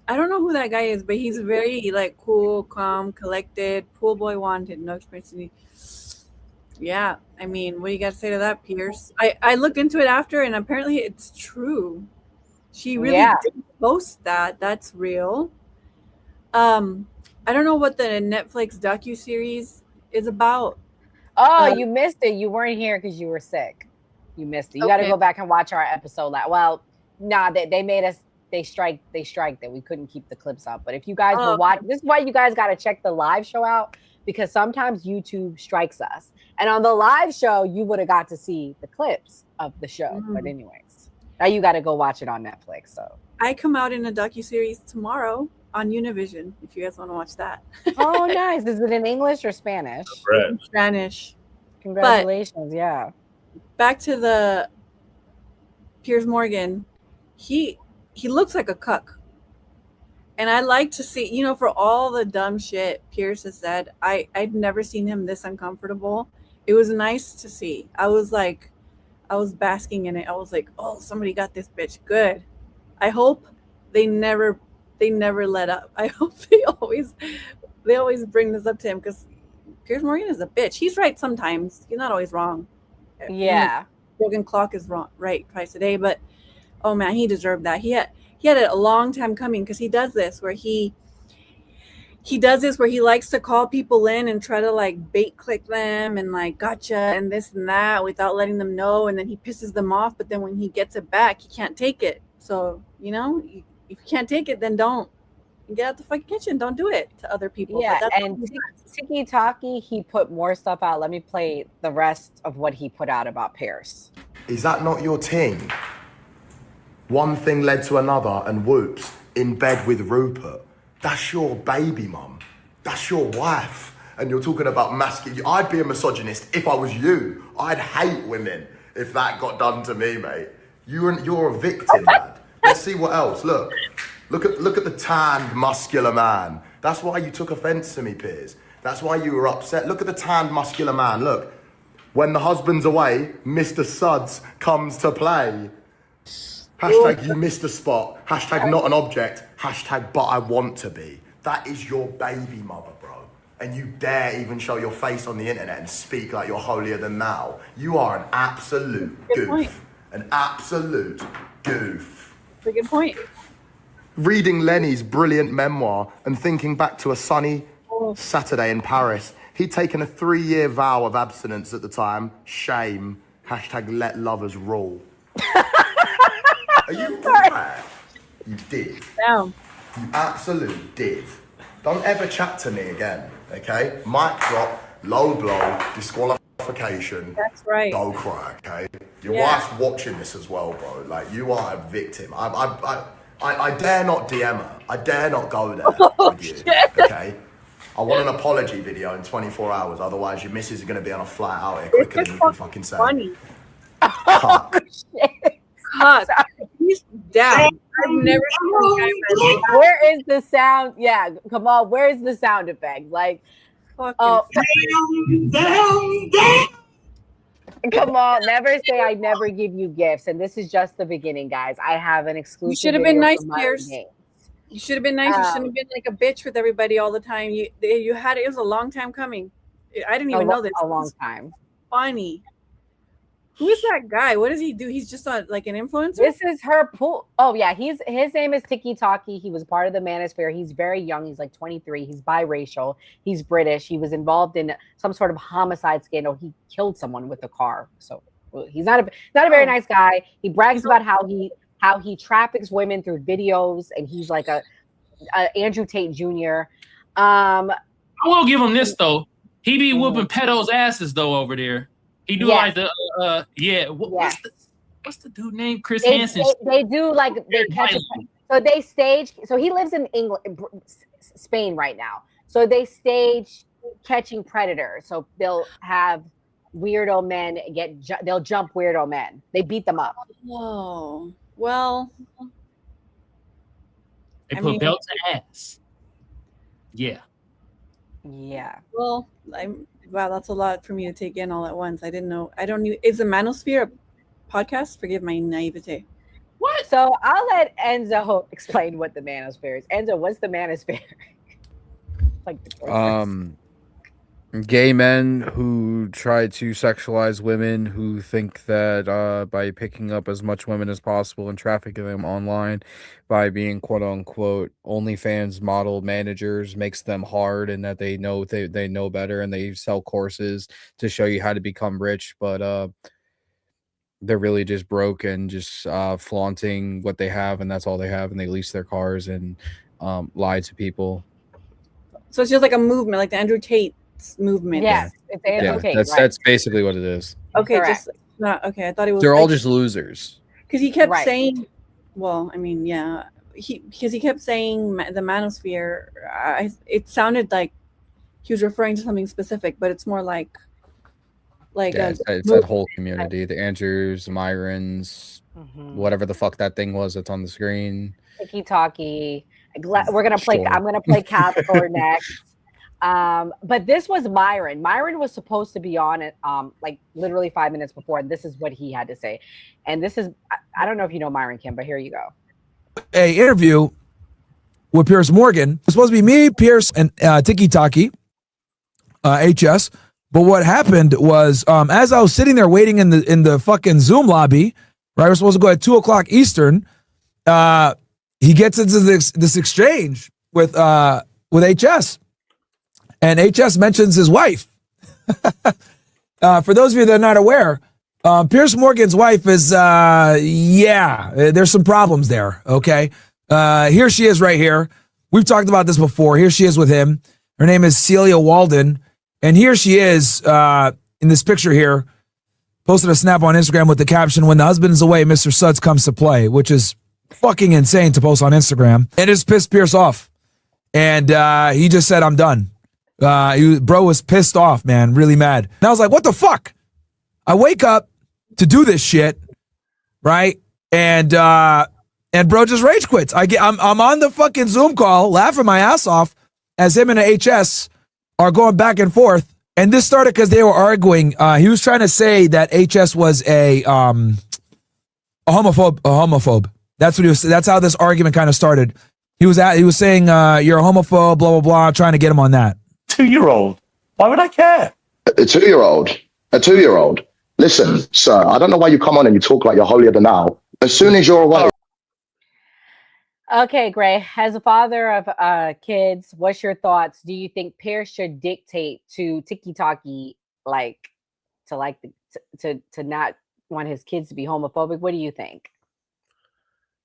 I don't know who that guy is, but he's very like cool, calm, collected, pool boy wanted, no experience. Yeah, I mean, what do you got to say to that, Piers? I looked into it after, and apparently it's true. She really did post that. That's real. I don't know what the Netflix docuseries is about. Oh, you missed it. You weren't here because you were sick. You missed it. You got to go back and watch our episode. Well, nah, they made us. They strike that we couldn't keep the clips out. But if you guys were watching, this is why you guys got to check the live show out, because sometimes YouTube strikes us. And on the live show, you would have got to see the clips of the show. But anyways, now you got to go watch it on Netflix. So I come out in a docuseries tomorrow on Univision, if you guys want to watch that. Oh, nice. Is it in English or Spanish? Spanish. Congratulations. Yeah. Back to the Piers Morgan. He looks like a cuck. And I like to see, for all the dumb shit Piers has said, I'd never seen him this uncomfortable. It was nice to see. I was basking in it. I was like, oh, somebody got this bitch good. I hope they never let up. I hope they always bring this up to him, because Piers Morgan is a bitch. He's right sometimes. He's not always wrong. Yeah. Broken clock is wrong, right twice a day, but oh man, he deserved that. He had it a long time coming, because he does this where he likes to call people in and try to like bait click them and like gotcha and this and that without letting them know, and then he pisses them off, but then when he gets it back, he can't take it. So if you can't take it, then don't get out the fucking kitchen. Don't do it to other people. Yeah, and Tiki Taki, he put more stuff out. Let me play the rest of what he put out about Piers. Is that not your ting? One thing led to another, and whoops, in bed with Rupert. That's your baby mum. That's your wife. And you're talking about masculine. I'd be a misogynist if I was you. I'd hate women if that got done to me, mate. You're a victim, lad. Let's see what else. Look at the tanned, muscular man. That's why you took offense to me, Piers. That's why you were upset. Look at the tanned, muscular man. Look, when the husband's away, Mr. Suds comes to play. Hashtag you missed a spot. Hashtag not an object. Hashtag but I want to be. That is your baby mother, bro. And you dare even show your face on the internet and speak like you're holier than thou. You are an absolute goof. An absolute goof. That's a good point. Reading Lenny's brilliant memoir and thinking back to a sunny Saturday in Paris, he'd taken a 3-year vow of abstinence at the time. Shame. Hashtag let lovers rule. Are you right? You did. No. You absolute did. Don't ever chat to me again, okay? Mic drop, low blow, disqualification. That's right. Go cry, okay? Your wife's watching this as well, bro. Like, you are a victim. I dare not DM her. I dare not go there with you, okay? I want an apology video in 24 hours. Otherwise, your missus is going to be on a flight out here quicker than you can fucking say. Funny. Cuck. Cuck. He's down. I've never seen a guy run. Where is the sound? Yeah, Kamal, where is the sound effect? Like, oh, Kamal, never say I never give you gifts. And this is just the beginning, guys. I have an exclusive. You should have been video nice, from Myron Piers. Gaines. You should have been nice. You shouldn't have been like a bitch with everybody all the time. You had it. It was a long time coming. I didn't even know this. A long time. Funny. Who is that guy? What does he do? He's just like an influencer? This is her pool. Oh, yeah. His name is Tiki Taki. He was part of the Manosphere. He's very young. He's like 23. He's biracial. He's British. He was involved in some sort of homicide scandal. He killed someone with a car. So he's not a very nice guy. He brags about how he traffics women through videos, and he's like a Andrew Tate Jr. I will give him this though. He be whooping pedos' asses though over there. He do like the what's the dude name? Chris Hansen. They do like they catch a, so they stage. So he lives in England, Spain right now. So they stage catching predators. So they'll have weirdo men they'll jump weirdo men. They beat them up. Whoa. Well, they put belts to ass. Yeah. Yeah. Well, wow, that's a lot for me to take in all at once. I didn't know. I don't know. Is the Manosphere a podcast? Forgive my naivete. What? So I'll let Enzo explain what the Manosphere is. Enzo, what's the Manosphere? Like gay men who try to sexualize women, who think that by picking up as much women as possible and trafficking them online, by being quote unquote OnlyFans model managers, makes them hard, and that they know better, and they sell courses to show you how to become rich, but they're really just broke and just flaunting what they have, and that's all they have, and they lease their cars and lie to people. So it's just like a movement, like the Andrew Tate movement. Yes, it's Andrew Tate. That's basically what it is. Okay, Correct. just not okay. I thought it was. They're all just losers. Because he kept saying, well, I mean, yeah, because he kept saying the Manosphere. It sounded like he was referring to something specific, but it's more like it's that whole community, the Andrews, the Myrons, whatever the fuck that thing was that's on the screen. Tiki Talkie. We're gonna play. I'm gonna play Casper next. But this was Myron. Myron was supposed to be on it like literally 5 minutes before, and this is what he had to say. And this is, I don't know if you know Myron, Kim, but here you go. A interview with Piers Morgan. It was supposed to be me, Piers, and Tiki Taki, HS. But what happened was, as I was sitting there waiting in the fucking Zoom lobby, right? We're supposed to go at 2:00 Eastern. He gets into this exchange with HS. And HS mentions his wife. For those of you that are not aware, Piers Morgan's wife is, there's some problems there, okay? Here she is right here. We've talked about this before. Here she is with him. Her name is Celia Walden. And here she is in this picture here, posted a snap on Instagram with the caption, "When the husband is away, Mr. Suds comes to play," which is fucking insane to post on Instagram. And it's pissed Piers off. And he just said, "I'm done." Bro was pissed off, man, really mad. And I was like, what the fuck? I wake up to do this shit, right? And bro just rage quits. I'm on the fucking Zoom call, laughing my ass off as him and the HS are going back and forth. And this started because they were arguing. He was trying to say that HS was a homophobe. That's what he was. That's how this argument kind of started. He was saying you're a homophobe, blah blah blah, trying to get him on that. 2-year-old. Why would I care? A 2-year-old. Listen, sir, I don't know why you come on and you talk like you're holier than thou. As soon as you're away. Okay, Gray. As a father of kids, what's your thoughts? Do you think Piers should dictate to Tiki Taki to not want his kids to be homophobic? What do you think?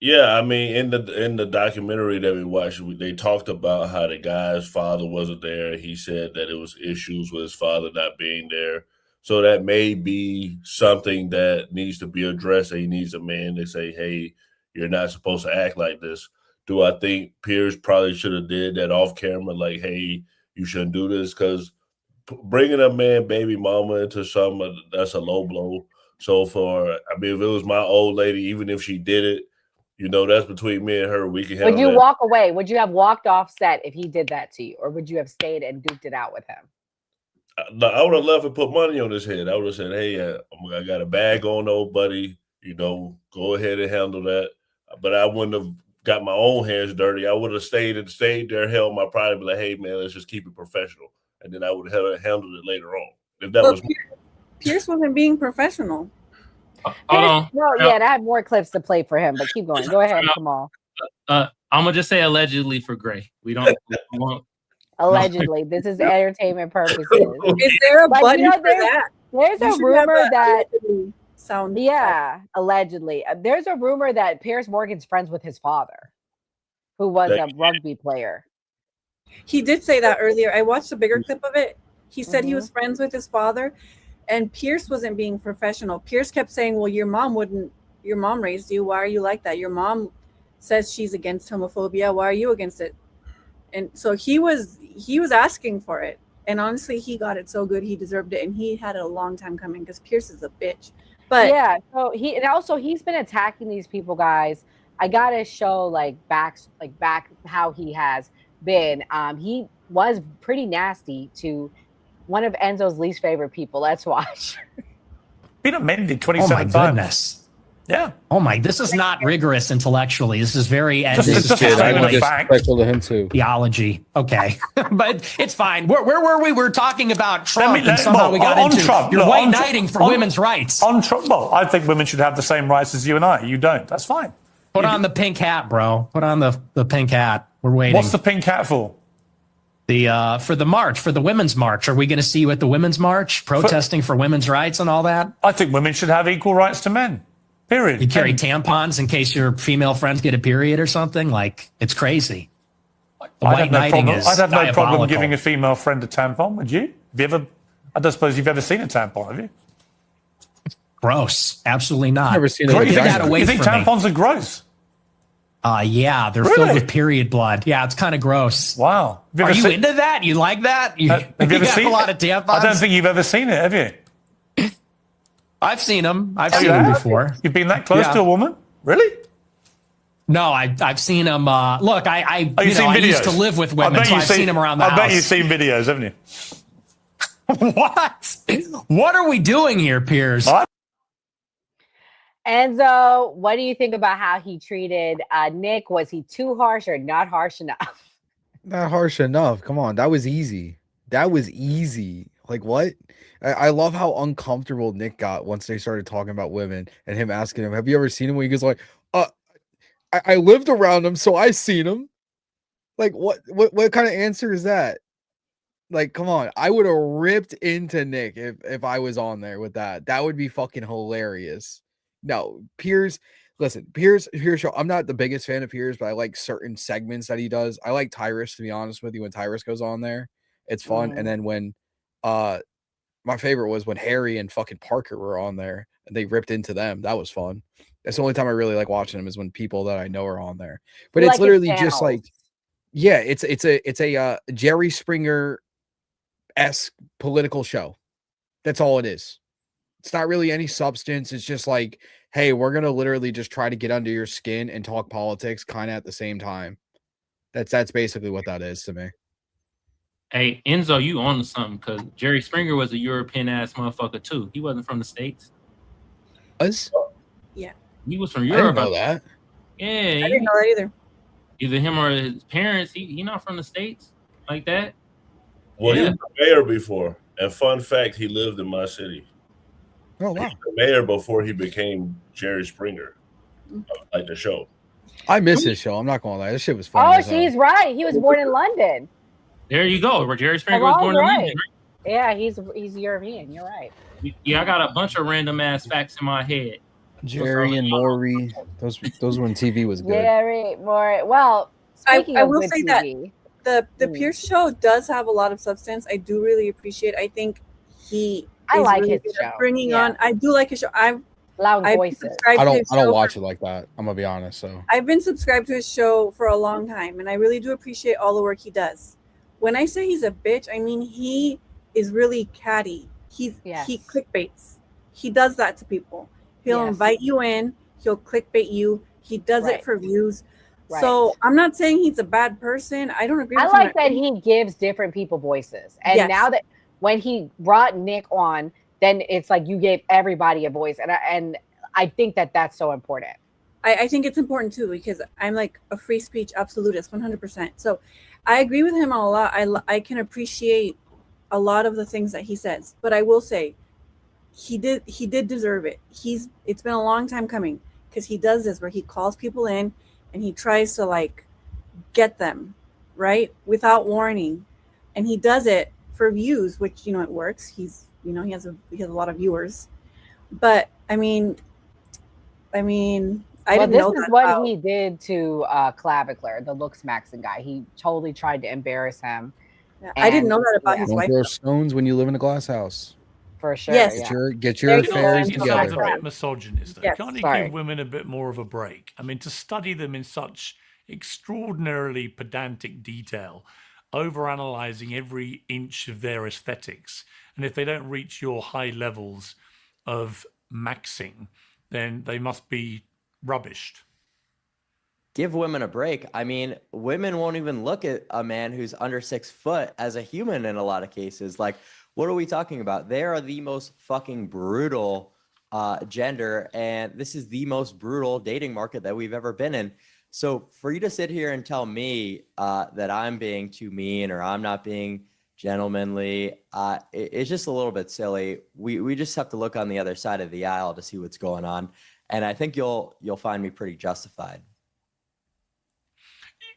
Yeah, I mean, in the documentary that we watched, they talked about how the guy's father wasn't there. He said that it was issues with his father not being there. So that may be something that needs to be addressed. He needs a man to say, hey, you're not supposed to act like this. Do I think Piers probably should have did that off camera? Like, hey, you shouldn't do this, because bringing a man baby mama into something, that's a low blow. So if it was my old lady, even if she did it, that's between me and her. We can handle Would you that. walk away? Would you have walked off set if he did that to you, or would you have stayed and duked it out with him? I would have left and put money on his head. I would have said, "Hey, I got a bag on, old buddy. Go ahead and handle that." But I wouldn't have got my own hands dirty. I would have stayed there, held my pride, and be like, "Hey, man, let's just keep it professional." And then I would have handled it later on. If that was Piers wasn't being professional. No, yeah, I have more clips to play for him, but keep going. Go ahead, Kamal. I'm gonna just say allegedly for Gray. We don't want. Allegedly, this is entertainment purposes. Is there a button for that? There's You a should have rumor a that sound. Yeah, allegedly. There's a rumor that Piers Morgan's friends with his father, who was a rugby player. He did say that earlier. I watched a bigger clip of it. He said he was friends with his father, and Piers wasn't being professional. Piers kept saying, "Well, your mom raised you. Why are you like that? Your mom says she's against homophobia. Why are you against it?" And so he was asking for it. And honestly, he got it so good, he deserved it. And he had it a long time coming, because Piers is a bitch. But yeah, so he's been attacking these people, guys. I gotta show back how he has been. He was pretty nasty to one of Enzo's least favorite people. Let's watch. Been amended 27 times. Goodness. Yeah. Oh my! This is not rigorous intellectually. This is very. I'm disrespectful to him too. Theology. Okay, but it's fine. Where were we? We're talking about Trump, and somehow we got into you're white knighting for women's rights. On Trump, well, I think women should have the same rights as you and I. You don't. That's fine. Put on the pink hat, bro. Put on the pink hat. We're waiting. What's the pink hat for? For the march, for the women's march. Are we going to see you at the women's march protesting for women's rights and all that? I think women should have equal rights to men. Period. You carry tampons in case your female friends get a period or something? It's crazy. I'd have no problem giving a female friend a tampon, would you? I don't suppose you've ever seen a tampon, have you? Gross. Absolutely not. Never seen it. You think tampons are gross? Yeah, they're filled with period blood. Yeah, it's kind of gross. Wow. Are you into that? You like that? Have you ever seen a lot of tampons? I don't think you've ever seen it, have you? I've seen them. I've seen them before. You've been that close to a woman? Really? No, I've seen them. Look, I used to live with women, so I've seen them around the house. I bet you've seen videos, haven't you? What? What are we doing here, Piers? Enzo, what do you think about how he treated Nick? Was he too harsh or not harsh enough? Not harsh enough. Come on, that was easy. Like, what? I love how uncomfortable Nick got once they started talking about women and him asking him, "Have you ever seen him?" When he goes like, I lived around him, so I seen him." Like, what kind of answer is that? Like, come on. I would have ripped into Nick if I was on there with that. That would be fucking hilarious. No, Piers. Listen, Piers show. I'm not the biggest fan of Piers, but I like certain segments that he does. I like Tyrus, to be honest with you. When Tyrus goes on there, it's fun. And then when my favorite was when Harry and fucking Parker were on there and they ripped into them. That was fun. That's the only time I really like watching them, is when people that I know are on there. But it's literally just like, yeah, it's a Jerry Springer-esque political show. That's all it is. It's not really any substance. It's just like, hey, we're gonna literally just try to get under your skin and talk politics kind of at the same time. That's basically what that is to me. Hey, Enzo, you on to something, because Jerry Springer was a European ass motherfucker too. He wasn't from the States. Yeah. He was from I Europe. didn't know that. Yeah. I didn't know that either. Either him or his parents. He not from the States like that. Well, he was the mayor before. And fun fact, he lived in my city. Oh, wow. He was the mayor before he became Jerry Springer, like the show. I miss his show. I'm not going to lie. This shit was fun. Oh, she's right. He was born in London. There you go. Where Jerry Springer was born in London. Right? Yeah, he's European. You're right. Yeah, I got a bunch of random ass facts in my head. Jerry and Maury. Those when TV was good. Jerry, Maury. Well, speaking I of will good say TV, that the Piers show does have a lot of substance. I do really appreciate. I think he. I is like really his good at show. bringing on. I do like his show. Loud I've voices. subscribed I to don't his show watch it like that. I'm gonna be honest. So I've been subscribed to his show for a long time, and I really do appreciate all the work he does. when I say he's a bitch, I mean he is really catty. He clickbaits. He does that to people. He'll invite you in. He'll clickbait you. He does it for views. So I'm not saying he's a bad person. I don't agree with him. I like that he gives different people voices. And now that when he brought Nick on, then it's like you gave everybody a voice. And I think that that's so important. I think it's important too, because I'm like a free speech absolutist, 100%. So I agree with him a lot. I can appreciate a lot of the things that he says, but I will say he did deserve it. It's been a long time coming, because he does this where he calls people in and he tries to like get them right without warning, and he does it for views, which it works. He has a lot of viewers, but I mean I didn't know that. This is what he did to Clavicle, the looks maxing guy. He totally tried to embarrass him. Yeah, I didn't know that about his Don't wife. throw stones when you live in a glass house. For sure. Yes. Get your affairs It together. sounds a bit misogynist. Yes. Can't you give women a bit more of a break? I mean, to study them in such extraordinarily pedantic detail, overanalyzing every inch of their aesthetics, and if they don't reach your high levels of maxing, then they must be rubbished. Give women a break. I mean, women won't even look at a man who's under 6 foot as a human in a lot of cases. Like, what are we talking about? They are the most fucking brutal gender, and this is the most brutal dating market that we've ever been in. So for you to sit here and tell me that I'm being too mean or I'm not being gentlemanly, it's just a little bit silly. We just have to look on the other side of the aisle to see what's going on, and I think you'll find me pretty justified.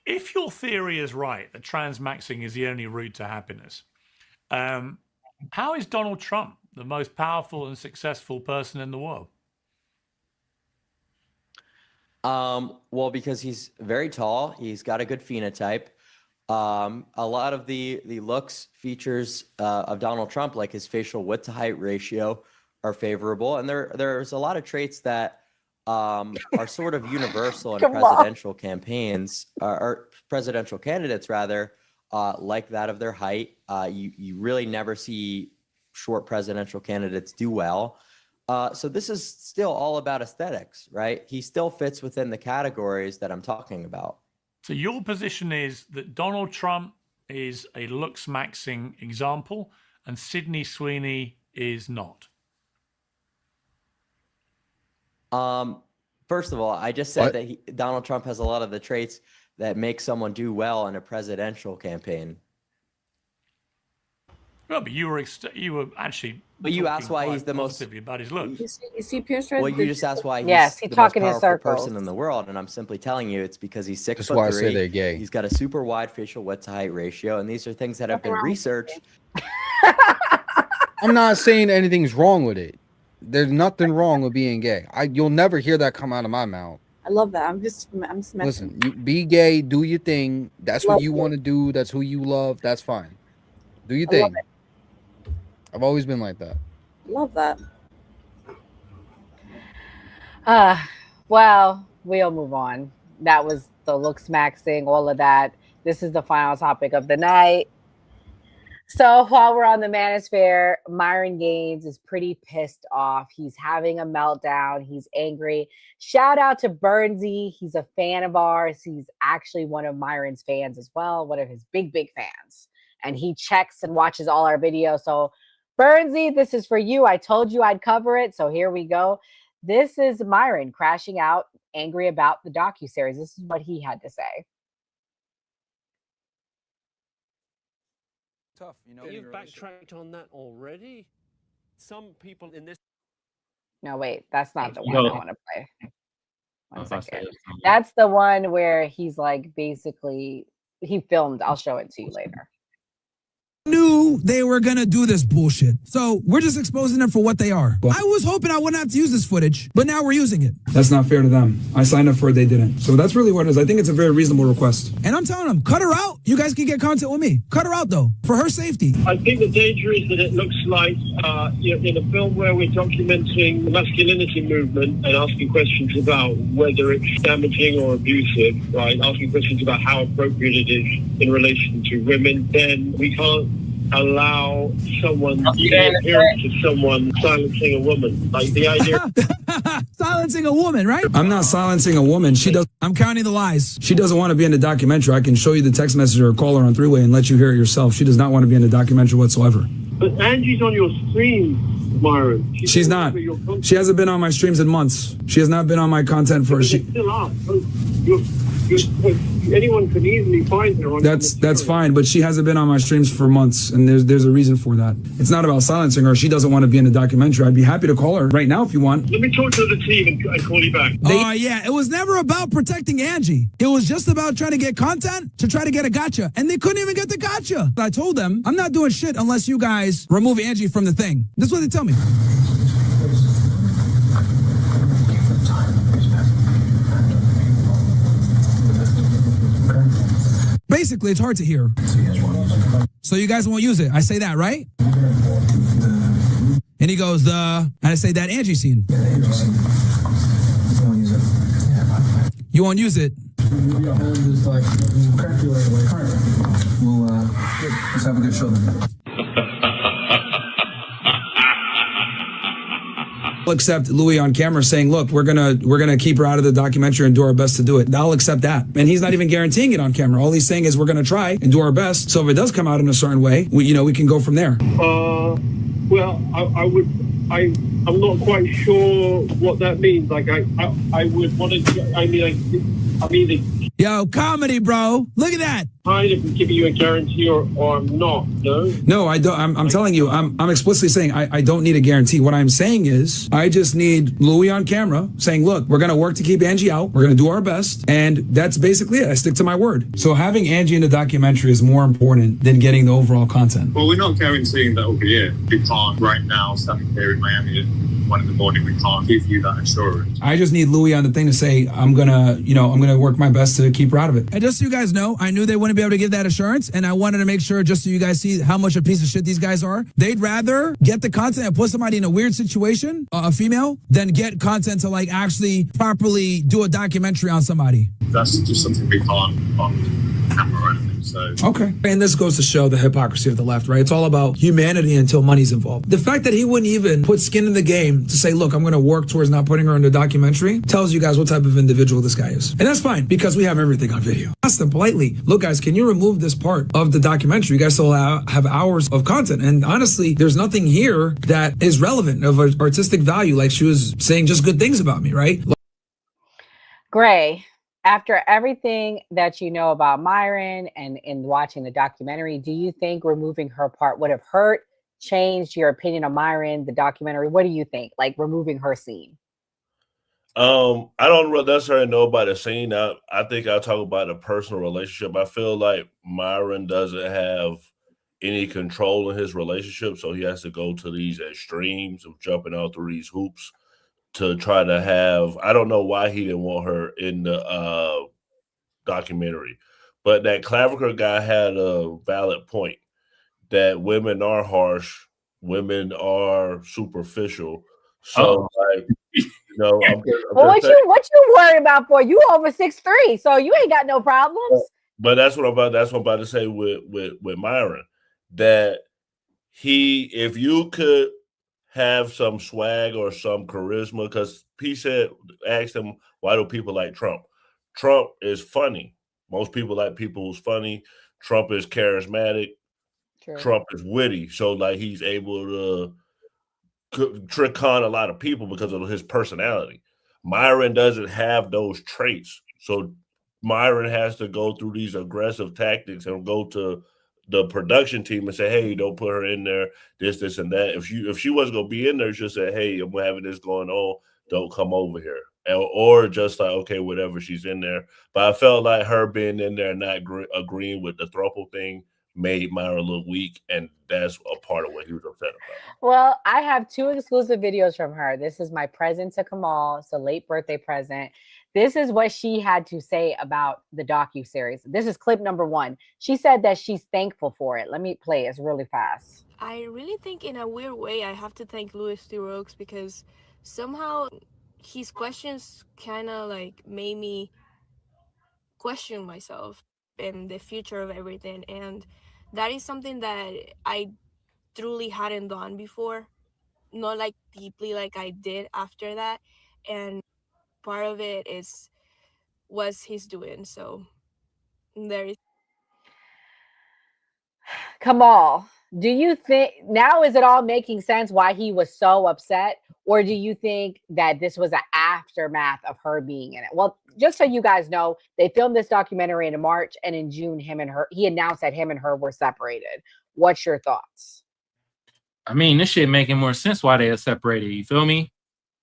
If your theory is right, that transmaxing is the only route to happiness, how is Donald Trump the most powerful and successful person in the world? Well, because he's very tall, he's got a good phenotype. A lot of the looks features of Donald Trump, like his facial width to height ratio, are favorable, and there's a lot of traits that are sort of universal in presidential campaigns or presidential candidates rather, like that of their height. You really never see short presidential candidates do well. So this is still all about aesthetics, right? He still fits within the categories that I'm talking about. So your position is that Donald Trump is a looks maxing example and Sydney Sweeney is not. First of all, I just said that Donald Trump has a lot of the traits that make someone do well in a presidential campaign. Well, but you were actually. But you asked why he's the most about his looks. You see, Piers. Well, you just asked why he's he's the most talking in powerful circles. person in the world, and I'm simply telling you it's because he's 6'3". That's why I say they're gay. He's got a super wide facial width to height ratio, and these are things that have been researched. I'm not saying anything's wrong with it. There's nothing wrong with being gay. You'll never hear that come out of my mouth. I love that. I'm just messing. Listen, you be gay, do your thing. That's what you want to do. That's who you love. That's fine. Do your thing. I've always been like that. Love that. Well, we'll move on. That was the looks maxing, all of that. This is the final topic of the night. So while we're on the Manosphere, Myron Gaines is pretty pissed off. He's having a meltdown. He's angry. Shout out to Bernsey. He's a fan of ours. He's actually one of Myron's fans as well, one of his big fans. And he checks and watches all our videos. So Bernsey, this is for you. I told you I'd cover it. So here we go. This is Myron crashing out, angry about the docuseries. This is what he had to say. Tough, you've backtracked on that already. Some people in this. No, wait, that's not the one I want to play. One second. That's That's the one where he's like basically he filmed. I'll show it to you later. Knew they were gonna do this bullshit. So we're just exposing them for what they are. I was hoping I wouldn't have to use this footage, but now we're using it. That's not fair to them. I signed up for it, they didn't. So that's really what it is. I think it's a very reasonable request. And I'm telling them, cut her out. You guys can get content with me. Cut her out though, for her safety. I think the danger is that it looks like, in a film where we're documenting the masculinity movement and asking questions about whether it's damaging or abusive, right? Asking questions about how appropriate it is in relation to women, then we can't allow someone the appearance of someone silencing a woman. Like the idea. Silencing a woman, right? I'm not silencing a woman. She does. I'm counting the lies. She doesn't want to be in the documentary. I can show you the text message or call her on three-way and let you hear it yourself. She does not want to be in the documentary whatsoever. But Angie's on your stream, Myron. She's not. She hasn't been on my streams in months. She has not been on my content for. She still are. Anyone can easily find her on. That's fine, but she hasn't been on my streams for months, and there's a reason for that. It's not about silencing her. She doesn't want to be in the documentary. I'd be happy to call her right now if you want. Let me talk to the team and call you back. Yeah, it was never about protecting Angie. It was just about trying to get content to try to get a gotcha, and they couldn't even get the gotcha. I told them, I'm not doing shit unless you guys remove Angie from the thing. That's what they tell me. Basically, it's hard to hear. So you guys won't use it. I say that, right? And he goes, and I say that Angie scene. You won't use it. Let's have a good show then. I'll accept Louis on camera saying, look, we're gonna keep her out of the documentary and do our best to do it. I'll accept that. And he's not even guaranteeing it on camera. All he's saying is we're gonna try and do our best. So if it does come out in a certain way, we can go from there. Well, I'm not quite sure what that means. Like I would want to. Yo, comedy, bro. Look at that. Kind of giving you a guarantee or I'm not, no? No, I don't. I'm telling you, I'm explicitly saying I don't need a guarantee. What I'm saying is I just need Louis on camera saying, look, we're going to work to keep Angie out. We're going to do our best. And that's basically it. I stick to my word. So having Angie in the documentary is more important than getting the overall content. Well, we're not guaranteeing that will be it. We can't right now, standing here in Miami at 1 in the morning, we can't give you that assurance. I just need Louis on the thing to say, I'm going to work my best to keep her out of it. And just so you guys know, I knew they wouldn't be able to give that assurance, and I wanted to make sure, just so you guys see how much a piece of shit these guys are, they'd rather get the content and put somebody in a weird situation, a female, than get content to like actually properly do a documentary on somebody. That's just something we can't on camera or anything. So. Okay. And this goes to show the hypocrisy of the left, right? It's all about humanity until money's involved. The fact that he wouldn't even put skin in the game to say, look, I'm going to work towards not putting her in the documentary tells you guys what type of individual this guy is. And that's fine because we have everything on video. Ask them politely, look, guys, can you remove this part of the documentary? You guys still have hours of content. And honestly, there's nothing here that is relevant of artistic value. Like she was saying just good things about me, right? Gray. After everything that you know about Myron and in watching the documentary, do you think removing her part would have hurt, changed your opinion on Myron, the documentary? What do you think? Like removing her scene? I don't necessarily know about the scene. I think I'll talk about a personal relationship. I feel like Myron doesn't have any control in his relationship, so he has to go to these extremes of jumping out through these hoops to try to have. I don't know why he didn't want her in the documentary, but that Clavicle guy had a valid point that women are harsh, women are superficial. So what you worried about for? You over 6'3", so you ain't got no problems. But that's what I'm about to say with Myron, that if you could have some swag or some charisma, because he asked him, why do people like Trump? Trump is funny. Most people like people who's funny. Trump is charismatic. True. Trump is witty. So like he's able to trick on a lot of people because of his personality. Myron doesn't have those traits. So Myron has to go through these aggressive tactics and go to the production team and say, hey, don't put her in there, this, and that. If she wasn't going to be in there, just say, hey, I'm having this going on, don't come over here. Or just like, okay, whatever, she's in there. But I felt like her being in there and not agreeing with the throuple thing made Myron look weak, and that's a part of what he was upset about. Well, I have 2 exclusive videos from her. This is my present to Kamal. It's a late birthday present. This is what she had to say about the docuseries. This is clip number 1. She said that she's thankful for it. Let me play it. It's really fast. I really think in a weird way I have to thank Louis Theroux because somehow his questions kind of like made me question myself and the future of everything, and that is something that I truly hadn't done before, not like deeply like I did after that, and part of it was his doing. So there is Kamal, do you think now is it all making sense why he was so upset? Or do you think that this was an aftermath of her being in it? Well, just so you guys know, they filmed this documentary in March, and in June, he announced that him and her were separated. What's your thoughts? I mean, this shit making more sense why they are separated. You feel me?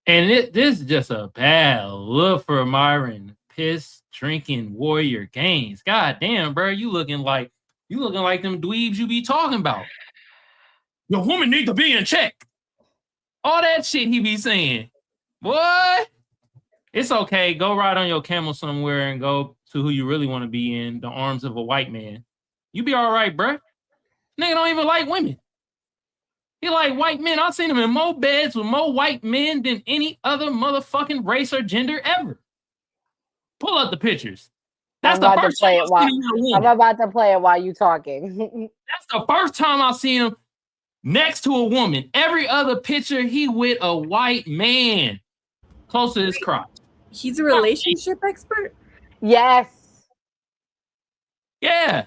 And this is just a bad look for Myron piss drinking warrior Gaines. God damn, bro, you looking like them dweebs you be talking about. Your woman need to be in check. All that shit he be saying. What? It's okay. Go ride on your camel somewhere and go to who you really want to be in, the arms of a white man. You be all right, bruh. Nigga don't even like women. He like white men. I've seen him in more beds with more white men than any other motherfucking race or gender ever. Pull up the pictures. That's the first time I've seen him with a woman. I'm about to play it while you talking. That's the first time I've seen him next to a woman. Every other picture, he with a white man close to his crotch. He's a relationship expert? Yes. Yeah.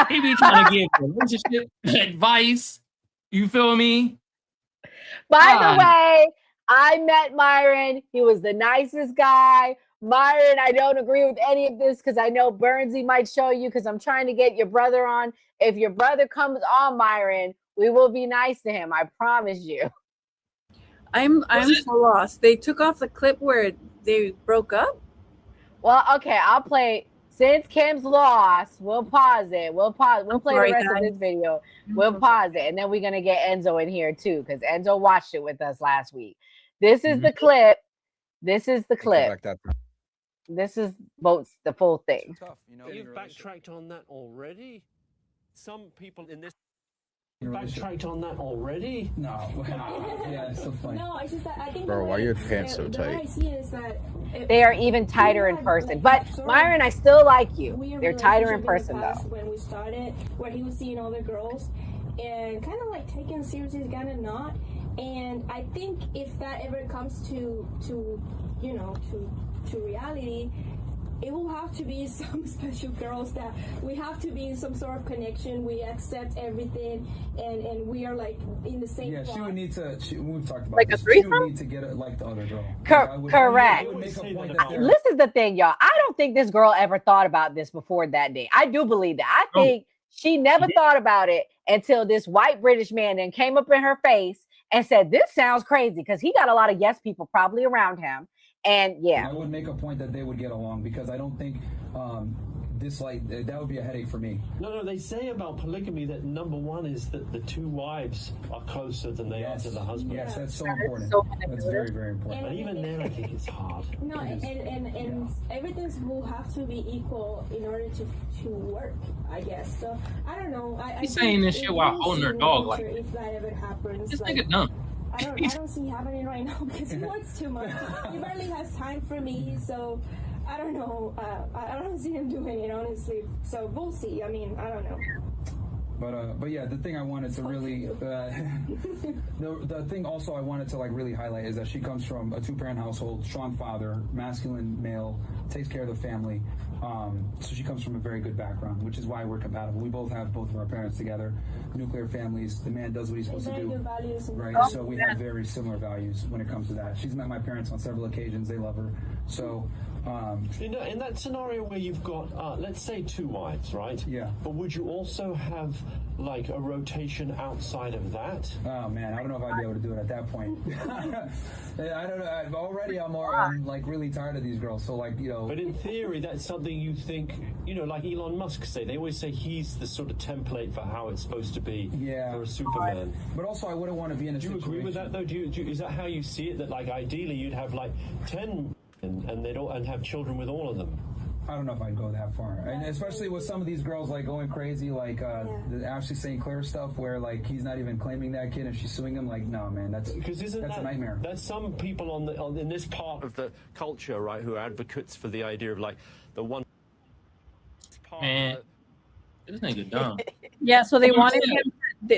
He be trying to give relationship advice. You feel me? By the way, I met Myron. He was the nicest guy. Myron, I don't agree with any of this because I know Burnsy might show you because I'm trying to get your brother on. If your brother comes on, Myron, we will be nice to him. I promise you. I'm so lost. They took off the clip where they broke up? Well, okay, I'll play. Since Kim's lost, we'll pause it. We'll play the rest of this video. We'll pause it, and then we're gonna get Enzo in here too, because Enzo watched it with us last week. This is the clip. This is the clip. This is the full thing. You've backtracked on that already? Some people in this backtracked on that already? No. Yeah, it's so funny. No, it's just that I think Bro, why are your pants so tight? I see is that They are even tighter in person. But Myron, I still like you. They're tighter in person though. When we started, where he was seeing other girls and kind of like taking seriously, kind of not. And I think if that ever comes to reality, it will have to be some special girls that we have to be in some sort of connection. We accept everything, and we are like in the same. Yeah, plot. she would need to. We've talked about like this. a threesome. She would need to get it like the other girl. Correct. This is the thing, y'all. I don't think this girl ever thought about this before that day. I do believe that. I think she never thought about it until this white British man then came up in her face and said, "This sounds crazy," because he got a lot of yes people probably around him. And yeah, I would make a point that they would get along because I don't think that would be a headache for me. No, they say about polygamy that number one is that the two wives are closer than they are to the husband. Yes, that's so important. That's very, very important. But even then, I think it's hard. No, and everything will have to be equal in order to work, I guess. So I don't know. He's saying this shit while holding her dog like if that ever happens. this nigga dumb. I don't see happening right now because he wants too much. He barely has time for me, so I don't know. I don't see him doing it, honestly. So we'll see. I mean, I don't know. But yeah, the thing I wanted to really, the thing also I wanted to like really highlight is that she comes from a 2-parent household, strong father, masculine male, takes care of the family. So she comes from a very good background, which is why we're compatible. We both have both of our parents together, nuclear families. The man does what he's supposed to do, right? So we have very similar values when it comes to that. She's met my parents on several occasions. They love her. So In that scenario where you've got, let's say, 2 wives, right? Yeah. But would you also have like a rotation outside of that? Oh man, I don't know if I'd be able to do it at that point. I don't know. I'm like really tired of these girls. So like, you know. But in theory, that's something you think, you know, like Elon Musk say. They always say he's the sort of template for how it's supposed to be for a Superman. But also, I wouldn't want to be in a situation. Do you agree with that though? Is that how you see it? That like ideally you'd have like 10 and they'd all and have children with all of them. I don't know if I'd go that far, and especially with some of these girls like going crazy, like the Ashley St. Clair stuff, where like he's not even claiming that kid and she's suing him. Like, no, man, that's a nightmare. There's some people in this part of the culture, right, who are advocates for the idea of like the one. Man, this nigga dumb. Yeah, so they wanted him.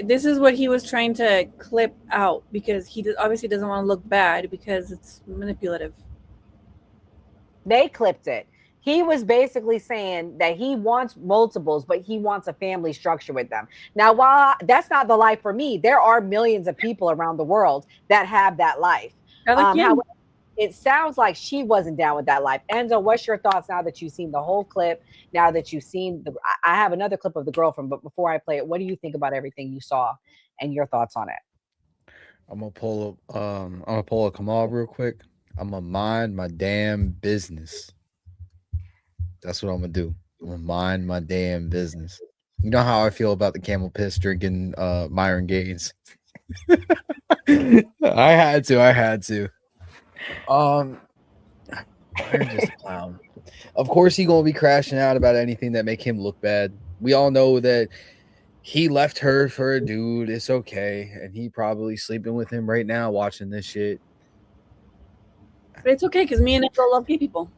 This is what he was trying to clip out because he obviously doesn't want to look bad because it's manipulative. They clipped it. He was basically saying that he wants multiples, but he wants a family structure with them. Now, while that's not the life for me, there are millions of people around the world that have that life. However, it sounds like she wasn't down with that life. Enzo, what's your thoughts now that you've seen the whole clip? Now that you've seen I have another clip of the girlfriend, but before I play it, what do you think about everything you saw and your thoughts on it? I'm gonna pull a Kamal real quick. I'm gonna mind my damn business. That's what I'm gonna do. I'm gonna mind my damn business. You know how I feel about the camel piss drinking Myron Gaines. I had to. Myron's just a clown. Of course he gonna be crashing out about anything that make him look bad. We all know that he left her for a dude. It's okay. And he probably sleeping with him right now watching this shit. But it's okay because me and Enzo love gay people.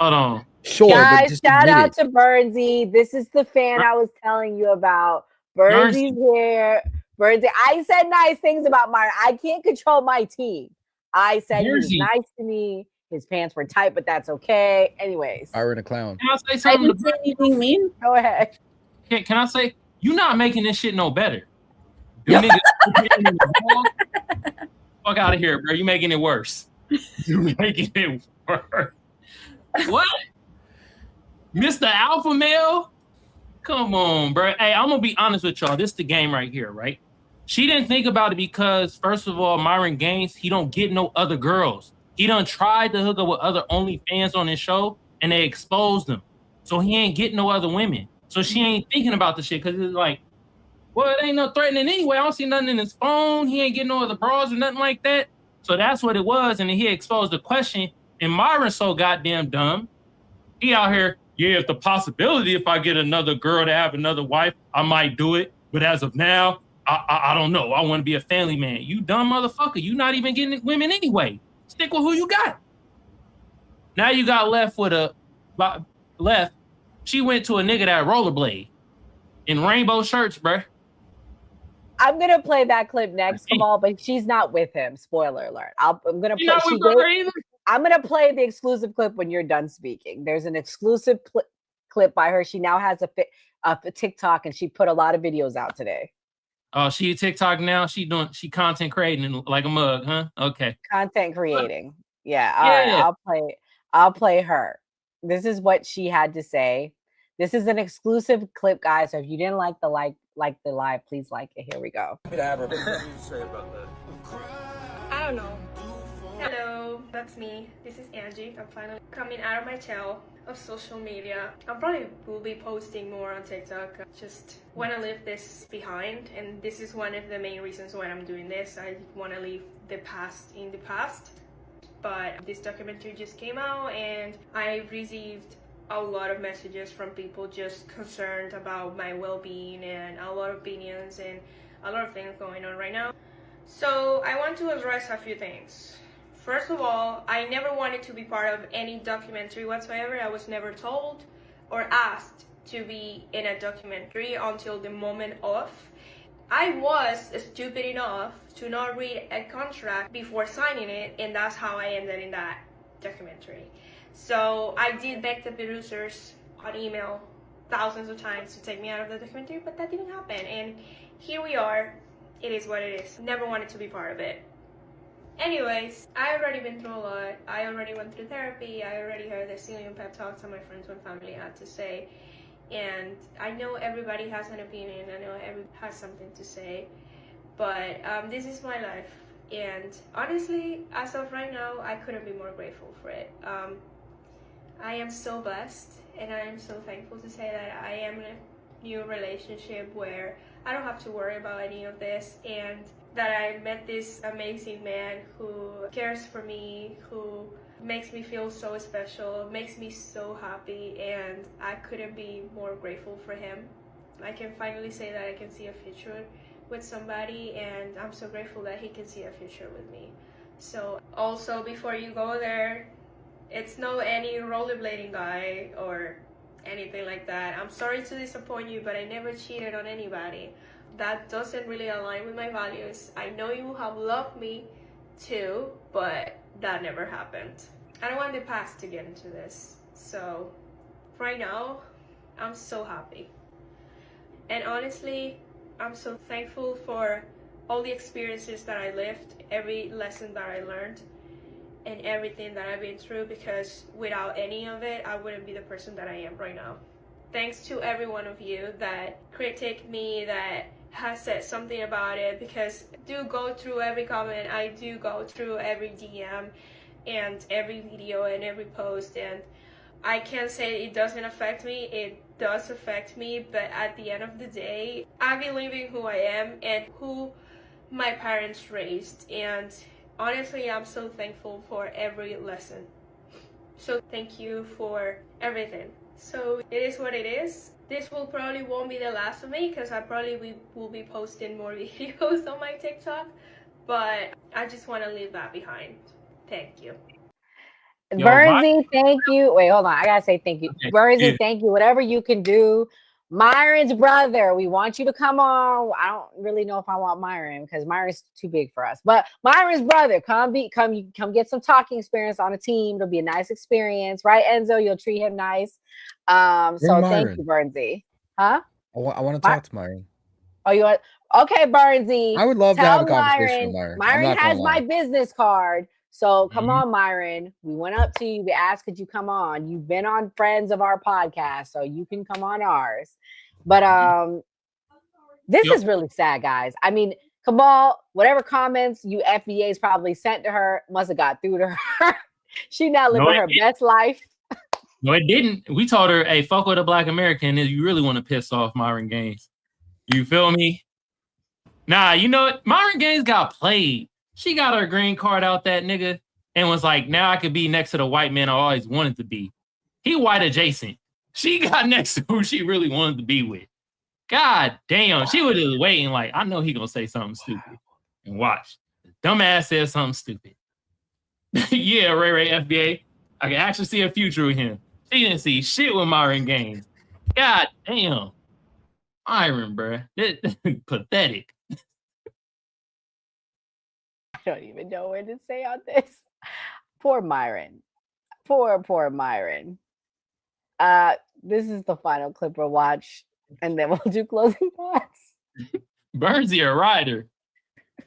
Hold on. Sure. Guys, shout out to Bernsey. This is the fan I was telling you about. Bernsey's here. Bernsey. I said nice things about Myron. I can't control my team. I said he was nice to me. His pants were tight, but that's okay. Anyways. Myron a clown. Can I say something? I didn't say anything mean. Go ahead. Can I say, you're not making this shit no better. You niggas, fuck out of here, bro. You making it worse. You're making it worse. What? Mr. Alpha Male? Come on, bro. Hey, I'm gonna be honest with y'all. This is the game right here, right? She didn't think about it because, first of all, Myron Gaines, he don't get no other girls. He done tried to hook up with other OnlyFans on his show, and they exposed him. So he ain't getting no other women. So she ain't thinking about the shit because it's like, well, it ain't no threatening anyway. I don't see nothing in his phone. He ain't getting no other bras or nothing like that. So that's what it was. And then he exposed the question. And Myron's so goddamn dumb. He out here, yeah, if the possibility, if I get another girl to have another wife, I might do it. But as of now, I don't know. I want to be a family man. You dumb motherfucker. You not even getting women anyway. Stick with who you got. Now you got left with she went to a nigga that rollerblade in rainbow shirts, bruh. I'm gonna play that clip next, Kamal, but she's not with him. Spoiler alert. I'm gonna play the exclusive clip when you're done speaking. There's an exclusive clip by her. She now has a TikTok, and she put a lot of videos out today. Oh, she a TikTok now? She content creating like a mug, huh? Okay. Content creating. Yeah. All right. I'll play her. This is what she had to say. This is an exclusive clip, guys. So if you didn't like the live, please like it. Here we go. What do you say about that? I don't know. Hello, that's me. This is Angie. I'm finally coming out of my shell of social media. I probably will be posting more on TikTok. I just want to leave this behind, and this is one of the main reasons why I'm doing this. I want to leave the past in the past. But this documentary just came out, and I received a lot of messages from people just concerned about my well-being, and a lot of opinions and a lot of things going on right now. So I want to address a few things. First of all, I never wanted to be part of any documentary whatsoever. I was never told or asked to be in a documentary until the moment of. I was stupid enough to not read a contract before signing it, and that's how I ended in that documentary. So I did beg the producers on email thousands of times to take me out of the documentary, but that didn't happen. And here we are. It is what it is. Never wanted to be part of it. Anyways, I already been through a lot. I already went through therapy. I already heard the zillion pep talks that my friends and family had to say. And I know everybody has an opinion. I know everybody has something to say. But this is my life. And honestly, as of right now, I couldn't be more grateful for it. I am so blessed, and I am so thankful to say that I am in a new relationship where I don't have to worry about any of this, and that I met this amazing man who cares for me, who makes me feel so special, makes me so happy, and I couldn't be more grateful for him. I can finally say that I can see a future with somebody, and I'm so grateful that he can see a future with me. So also, before you go there, it's no any rollerblading guy or anything like that. I'm sorry to disappoint you, but I never cheated on anybody. That doesn't really align with my values. I know you have loved me too, but that never happened. I don't want the past to get into this. So right now, I'm so happy. And honestly, I'm so thankful for all the experiences that I lived, every lesson that I learned, and everything that I've been through, because without any of it, I wouldn't be the person that I am right now. Thanks to every one of you that critique me, that has said something about it, because I do go through every comment, I do go through every DM and every video and every post, and I can't say it doesn't affect me. It does affect me, but at the end of the day, I believe in who I am and who my parents raised, and honestly, I'm so thankful for every lesson. So thank you for everything. So it is what it is. This will probably won't be the last of me, because I probably will be posting more videos on my TikTok, but I just want to leave that behind. Thank you. Bernsey, thank you. Wait, hold on. I gotta say thank you. Okay. Bernsey, thank you. Whatever you can do. Myron's brother, we want you to come on. I don't really know if I want Myron, because Myron's too big for us. But Myron's brother, come get some talking experience on a team. It'll be a nice experience, right, Enzo? You'll treat him nice. So thank you, Bernsey. Huh? I want to talk to Myron. Oh, you want? Okay, Bernsey. I would love to have a conversation with Myron. Myron has my business card. So come on, Myron. We went up to you. We asked, could you come on? You've been on Friends of our podcast, so you can come on ours. But this is really sad, guys. I mean, Kamal, whatever comments you FBA's probably sent to her must have got through to her. She now living her best life. No, it didn't. We told her, hey, fuck with a Black American if you really want to piss off Myron Gaines. You feel me? Nah, you know what? Myron Gaines got played. She got her green card out that nigga and was like, now I could be next to the white man I always wanted to be. He white adjacent. She got next to who she really wanted to be with. God damn. She was just waiting like, I know he gonna say something stupid. And watch. Dumbass says something stupid. Yeah, Ray FBA. I can actually see a future with him. She didn't see shit with Myron Gaines. God damn. Myron, bruh. Pathetic. I don't even know what to say on this. Poor Myron. Poor Myron. This is the final clip we'll watch, and then we'll do closing thoughts. Bernsey a rider.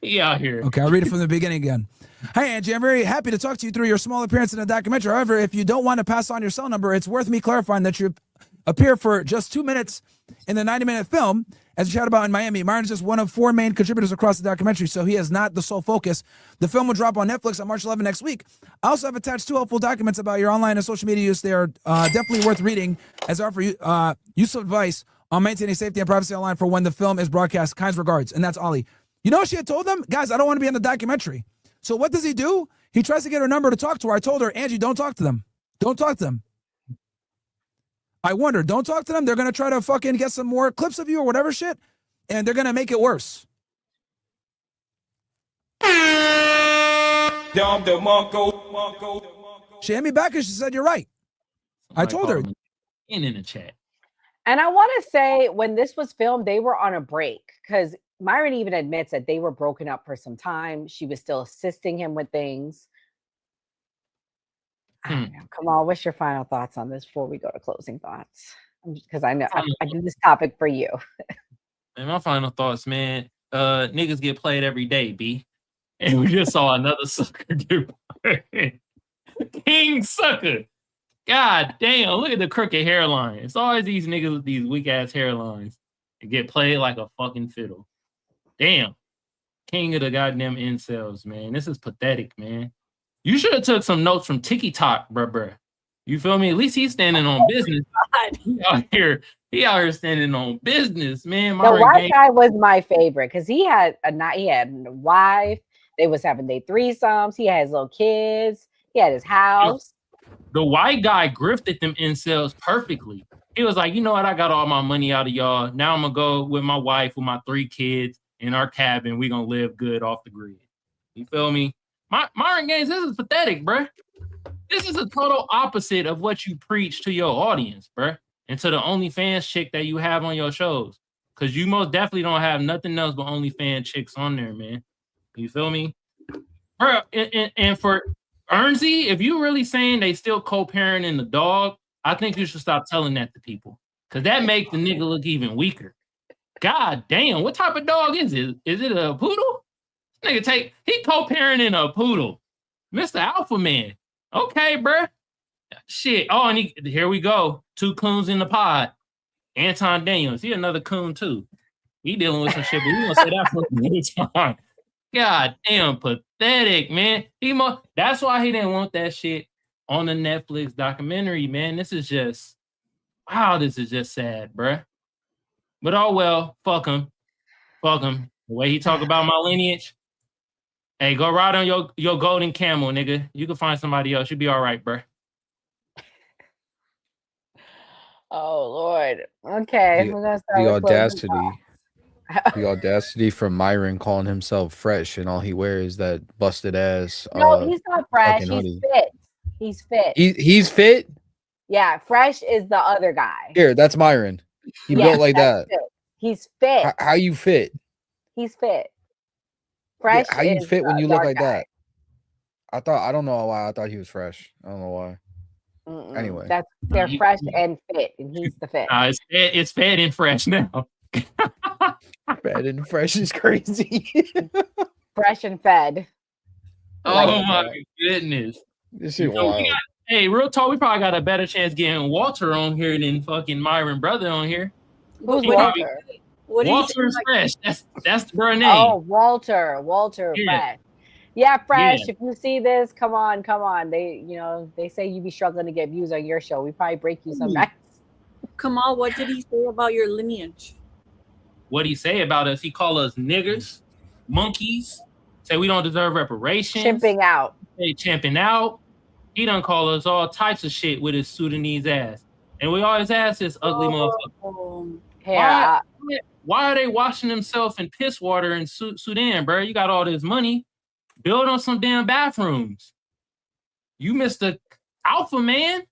He out here. Okay, I'll read it from the beginning again. Hi, Angie. I'm very happy to talk to you through your small appearance in the documentary. However, if you don't want to pass on your cell number, it's worth me clarifying that you appear for just 2 minutes in the 90-minute film, as we chat about in Miami. Myron is just one of 4 main contributors across the documentary, so he is not the sole focus. The film will drop on Netflix on March 11 next week. I also have attached 2 helpful documents about your online and social media use. They are definitely worth reading, as I offer useful advice on maintaining safety and privacy online for when the film is broadcast. Kind regards. And that's Ollie. You know what she had told them? Guys, I don't want to be in the documentary. So what does he do? He tries to get her number to talk to her. I told her, Angie, don't talk to them. Don't talk to them. I wonder, don't talk to them. They're going to try to fucking get some more clips of you or whatever shit, and they're going to make it worse. She had me back and she said, you're right. I told her. In the chat. And I want to say, when this was filmed, they were on a break, because Myron even admits that they were broken up for some time. She was still assisting him with things. Kamal, what's your final thoughts on this before we go to closing thoughts? Because I know I do this topic for you. And my final thoughts, man. Niggas get played every day, B. And we just saw another sucker get burned. King sucker. God damn, look at the crooked hairline. It's always these niggas with these weak ass hairlines that get played like a fucking fiddle. Damn. King of the goddamn incels, man. This is pathetic, man. You should have took some notes from TikTok, bruh. You feel me? At least he's standing on business. He out here standing on business, man. The white guy was my favorite because he had a wife. They was having their threesomes. He had his little kids. He had his house. The white guy grifted them incels perfectly. He was like, you know what? I got all my money out of y'all. Now I'm gonna go with my wife, with my 3 kids in our cabin. We gonna live good off the grid. You feel me? Myron Gaines, this is pathetic, bruh. This is a total opposite of what you preach to your audience, bruh, and to the OnlyFans chick that you have on your shows. Because you most definitely don't have nothing else but OnlyFans chicks on there, man. You feel me? Bruh, and for Ernsey, if you really saying they still co-parenting the dog, I think you should stop telling that to people. Because that makes the nigga look even weaker. God damn, what type of dog is it? Is it a poodle? This nigga he co-parenting a poodle. Mr. Alpha Man. Okay, bruh. Shit. Oh, and here we go. 2 coons in the pod. Anton Daniels. He another coon too. He dealing with some shit, but we gonna say that for another time. God damn, pathetic, man. That's why he didn't want that shit on the Netflix documentary, man. This is just sad, bruh. But oh well, fuck him. Fuck him. The way he talk about my lineage. Hey, go ride on your golden camel, nigga. You can find somebody else. You'll be all right, bruh. Oh Lord. Okay, we're gonna start The with audacity. The audacity from Myron calling himself fresh and all he wears is that busted ass. No, he's not fresh. He's fit. He's fit. He's fit? Yeah, fresh is the other guy. Here, that's Myron. He built like that. Fit. He's fit. How you fit? He's fit. Fresh. Yeah, how you fit when you look like guy. that? I don't know why I thought he was fresh. I don't know why. Anyway, they're fresh and fit, and he's the fit. It's fed and fresh now. Fed and fresh is crazy. Fresh and fed. Oh my goodness. This shit wild. Hey, real talk, we probably got a better chance getting Walter on here than fucking Myron brother on here. Who's Walter? Walter is fresh. That's the bro name. Oh, Walter. Fresh. Yeah, fresh. Yeah. If you see this, come on. They say you be struggling to get views on your show. We probably break you some nights. Kamal, what did he say about your lineage? What he say about us? He call us niggers, monkeys. Say we don't deserve reparations. Chimping out. Hey, chimping out. He done call us all types of shit with his Sudanese ass. And we always ask this ugly motherfucker. Why are they washing themselves in piss water in Sudan, bro? You got all this money. Build on some damn bathrooms. You Mr. Alpha Man.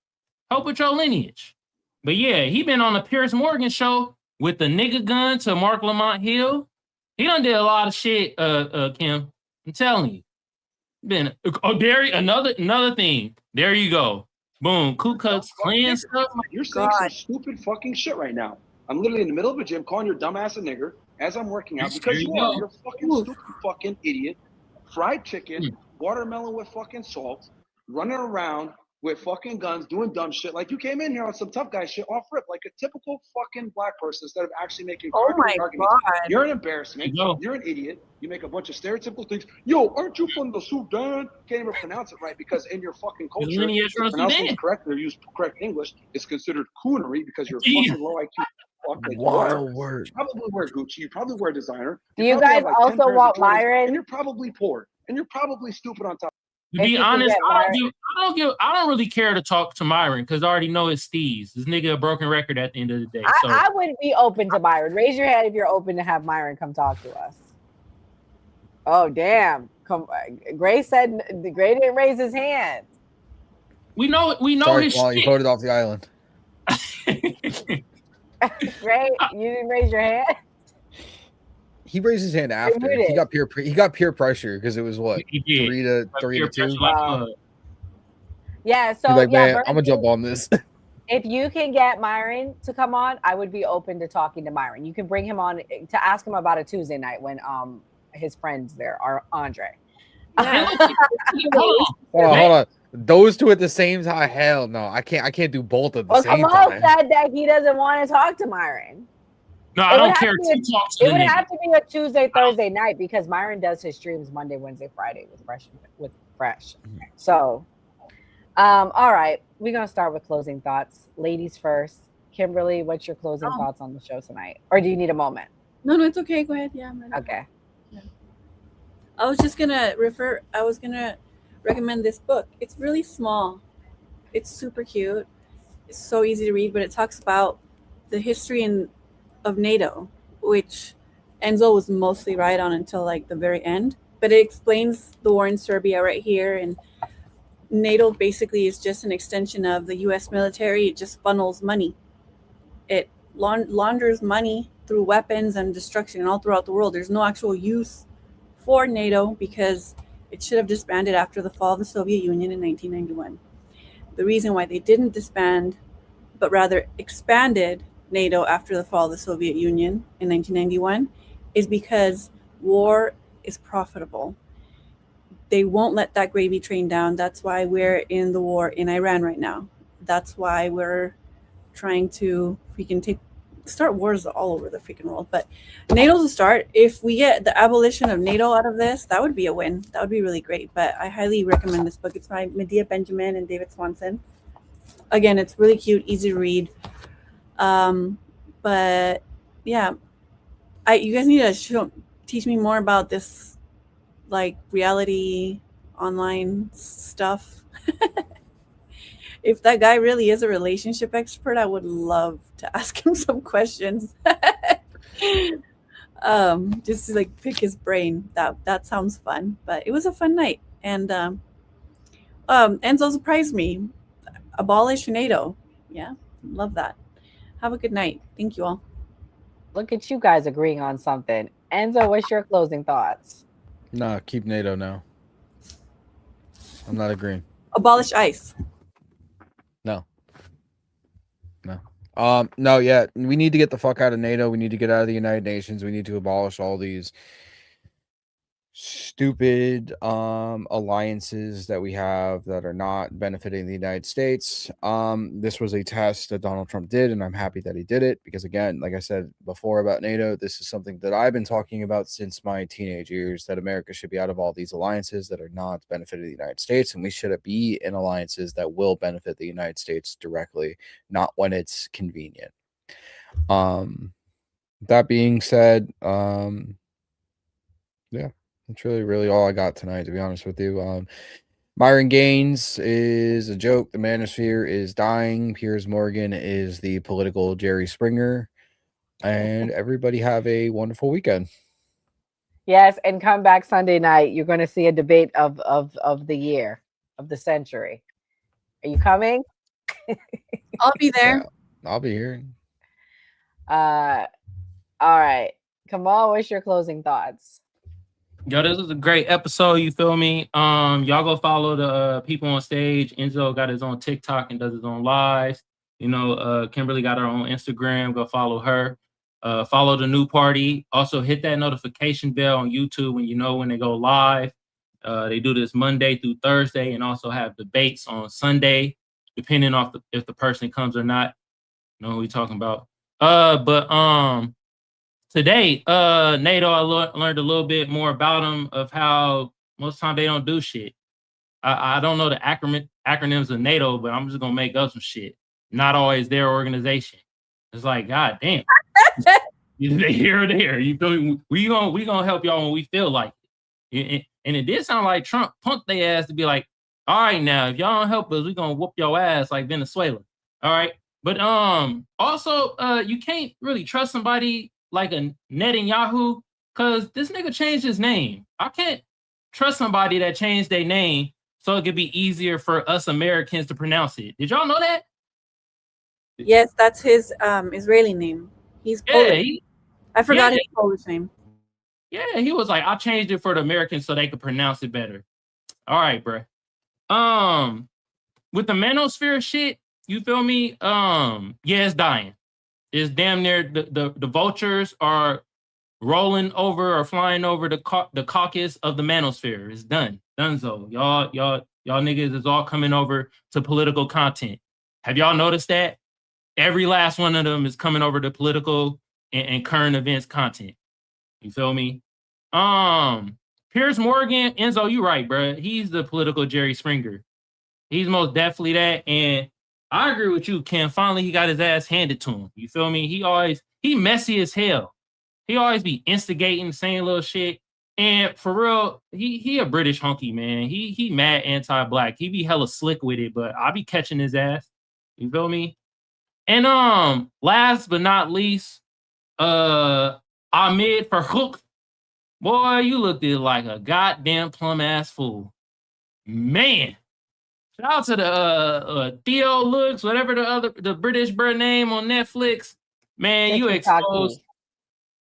Help with your lineage. But yeah, he been on the Piers Morgan show with the nigga gun to Mark Lamont Hill. He done did a lot of shit, Kim. I'm telling you. Another thing. There you go. Boom. Ku Klux Klan stuff. You're saying some stupid fucking shit right now. I'm literally in the middle of a gym calling your dumb ass a nigger as I'm working out because you are. You're a fucking stupid fucking idiot. Fried chicken, watermelon with fucking salt, running around with fucking guns, doing dumb shit. Like you came in here on some tough guy shit off rip, like a typical fucking black person instead of actually making arguments. God. You're an embarrassment. You're an idiot. You make a bunch of stereotypical things. Yo, aren't you from the Sudan? Can't even pronounce it right because in your fucking culture, pronouncing it correctly or use correct English is considered coonery because you're fucking low IQ. Wild word. You probably wear Gucci. You probably wear designer. Do you guys also want Myron? And you're probably poor. And you're probably stupid on top. To be honest, I don't really care to talk to Myron because I already know it's Steve's. This nigga a broken record at the end of the day. So. I wouldn't be open to Myron. Raise your hand if you're open to have Myron come talk to us. Oh damn! Gray didn't raise his hand. We know Sorry, his Paul, shit. you voted off the island. Gray, you didn't raise your hand. He raised his hand after. He got peer pressure because it was what 3 to 2. Yeah, so He's like, man, I'm gonna jump on this. If you can get Myron to come on, I would be open to talking to Myron. You can bring him on to ask him about a Tuesday night when his friends there are Andre. Hold on. Those two at the same time? Hell no. I can't do both at the same Kamal time. said that he doesn't want to talk to Myron. No, I don't care. It would have to be a Tuesday, Thursday night because Myron does his streams Monday, Wednesday, Friday with Fresh. So, all right, we're gonna start with closing thoughts. Ladies first. Kimberly, what's your closing thoughts on the show tonight? Or do you need a moment? No, it's okay. Go ahead. Yeah. Okay. Yeah. I was gonna recommend this book. It's really small. It's super cute. It's so easy to read, but it talks about the history of NATO, which Enzo was mostly right on until like the very end. But it explains the war in Serbia right here, and NATO basically is just an extension of the U.S. military. It just funnels money. It launders money through weapons and destruction all throughout the world. There's no actual use for NATO because it should have disbanded after the fall of the Soviet Union in 1991. The reason why they didn't disband, but rather expanded NATO after the fall of the Soviet Union in 1991 is because war is profitable. They won't let that gravy train down. That's why we're in the war in Iran right now. That's why we're trying to start wars all over the freaking world. But NATO's a start. If we get the abolition of NATO out of this, that would be a win. That would be really great. But I highly recommend this book. It's by Medea Benjamin and David Swanson. Again, it's really cute, easy to read. But yeah, you guys need to teach me more about this, like reality online stuff. If that guy really is a relationship expert, I would love to ask him some questions. Just to like pick his brain. That sounds fun. But it was a fun night, and Enzo surprised me. Abolish NATO. Yeah, love that. Have a good night. Thank you all. Look at you guys agreeing on something. Enzo, what's your closing thoughts? Nah, keep NATO now. I'm not agreeing. Abolish ICE. No, yeah. We need to get the fuck out of NATO. We need to get out of the United Nations. We need to abolish all these stupid alliances that we have that are not benefiting the United States. This was a test that Donald Trump did, and I'm happy that he did it because, again, like I said before about NATO, this is something that I've been talking about since my teenage years, that America should be out of all these alliances that are not benefiting the United States, and we should be in alliances that will benefit the United States directly, not when it's convenient. That being said, yeah. That's really all I got tonight, to be honest with you. Myron Gaines is a joke. The Manosphere is dying. Piers Morgan is the political Jerry Springer. And everybody have a wonderful weekend. Yes, and come back Sunday night. You're going to see a debate of the year, of the century. Are you coming? I'll be there. Yeah, I'll be here. All right. Kamal, what's your closing thoughts? Yo, this is a great episode. You feel me? Y'all go follow the people on stage. Enzo got his own TikTok and does his own lives. You know, Kimberly got her own Instagram. Go follow her. Follow the new party. Also, hit that notification bell on YouTube when you know when they go live. They do this Monday through Thursday, and also have debates on Sunday, depending on if the person comes or not. You know what we talking about? Today, NATO, I learned a little bit more about them, of how most time they don't do shit. I don't know the acronyms of NATO, but I'm just gonna make up some shit. Not always their organization. It's like, God damn. They here or there. You feel me? We gonna help y'all when we feel like it. And it did sound like Trump punked their ass to be like, all right, now if y'all don't help us, we gonna whoop your ass like Venezuela. All right. But also you can't really trust somebody like a Netanyahu, because this nigga changed his name. I can't trust somebody that changed their name so it could be easier for us Americans to pronounce it. Did y'all know that? Yes, that's his Israeli name. He's Polish. I forgot his Polish name. Yeah, he was like, I changed it for the Americans so they could pronounce it better. All right, bro. With the Manosphere shit, you feel me? Yeah, it's dying. It's damn near the vultures are rolling over or flying over the caucus of the Manosphere. It's done. Donezo. Y'all niggas is all coming over to political content. Have y'all noticed that? Every last one of them is coming over to political and current events content. You feel me? Piers Morgan, Enzo, you right, bro. He's the political Jerry Springer. He's most definitely that. And I agree with you, Ken. Finally, he got his ass handed to him. You feel me? He messy as hell. He always be instigating, saying little shit. And for real, he a British hunky, man. He mad anti-black. He be hella slick with it, but I be catching his ass. You feel me? And last but not least, Ahmed Farhook. Boy, you looked like a goddamn plum ass fool. Man. Shout out to the Theo Looks, whatever the British bird name on Netflix. Man, you exposed.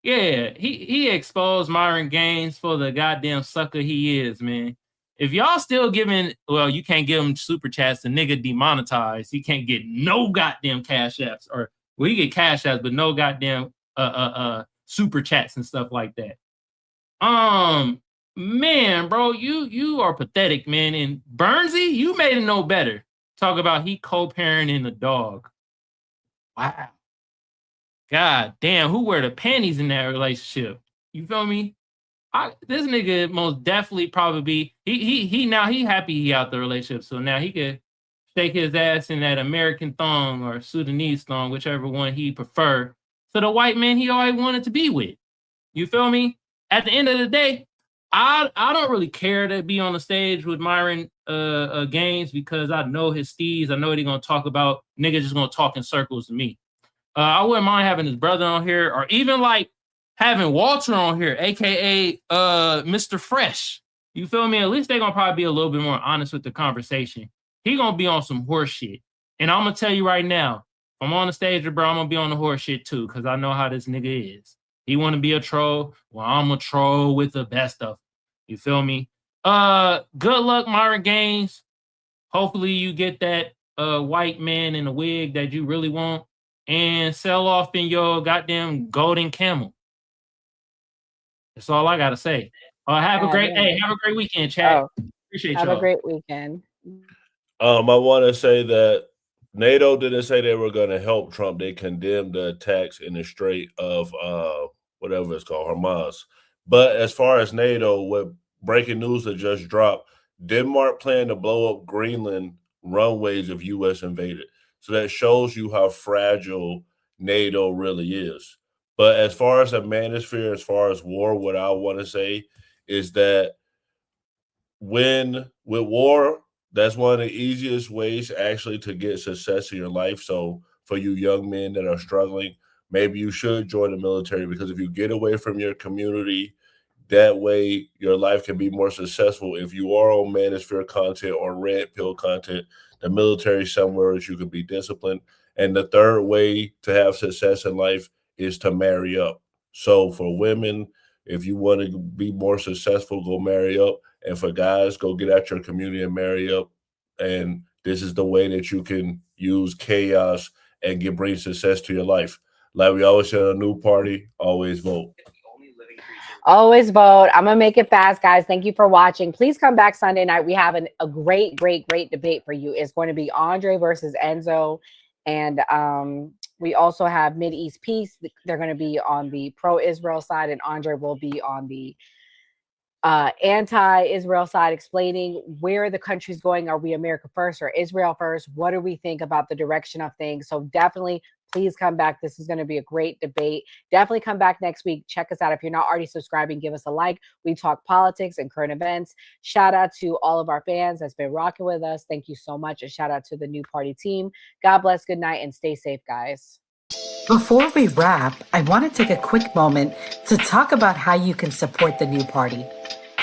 Yeah, he exposed Myron Gaines for the goddamn sucker he is, man. If y'all still giving, well, you can't give him super chats, the nigga demonetized. He can't get no goddamn cash apps, or well, he get cash apps, but no goddamn super chats and stuff like that. Man, bro, you are pathetic, man. And Bernsey, you made it no better. Talk about he co-parenting the dog. Wow. God damn, who wear the panties in that relationship? You feel me? This nigga most definitely probably he now he happy he out the relationship, so now he could shake his ass in that American thong or Sudanese thong, whichever one he prefer, to the white man he always wanted to be with. You feel me? At the end of the day, I don't really care to be on the stage with Myron Gaines because I know his steez. I know what he's gonna talk about. Niggas just gonna talk in circles to me. I wouldn't mind having his brother on here, or even like having Walter on here, aka Mr. Fresh. You feel me? At least they're gonna probably be a little bit more honest with the conversation. He gonna be on some horse shit. And I'm gonna tell you right now, if I'm on the stage with bro, I'm gonna be on the horse shit too, because I know how this nigga is. He wanna be a troll. Well, I'm a troll with the best of them. You feel me? Good luck, Myron Gaines. Hopefully you get that white man in a wig that you really want and sell off in your goddamn golden camel. That's all I gotta say. Have a great weekend, chat. Appreciate y'all. Have a great weekend. I want to say that NATO didn't say they were going to help Trump. They condemned the attacks in the Strait of whatever it's called, Hamas. But as far as NATO, what breaking news that just dropped, Denmark planned to blow up Greenland runways if U.S. invaded. So that shows you how fragile NATO really is. But as far as a manosphere, as far as war, what I want to say is that with war, that's one of the easiest ways actually to get success in your life. So for you young men that are struggling, maybe you should join the military, because if you get away from your community, that way your life can be more successful. If you are on manosphere content or red pill content, the military somewhere that you can be disciplined. And the third way to have success in life is to marry up. So for women, if you want to be more successful, go marry up. And for guys, go get out your community and marry up. And this is the way that you can use chaos and bring success to your life. Like we always say on a new party, always vote. Always vote. I'm going to make it fast, guys. Thank you for watching. Please come back Sunday night. We have a great debate for you. It's going to be Andre versus Enzo. And we also have Mideast Peace. They're going to be on the pro-Israel side, and Andre will be on the anti-Israel side, explaining where the country's going. Are we America first or Israel first? What do we think about the direction of things? So definitely, please come back. This is going to be a great debate. Definitely come back next week. Check us out. If you're not already subscribing, give us a like. We talk politics and current events. Shout out to all of our fans that's been rocking with us. Thank you so much. And shout out to the new party team. God bless. Good night and stay safe, guys. Before we wrap, I want to take a quick moment to talk about how you can support the new party.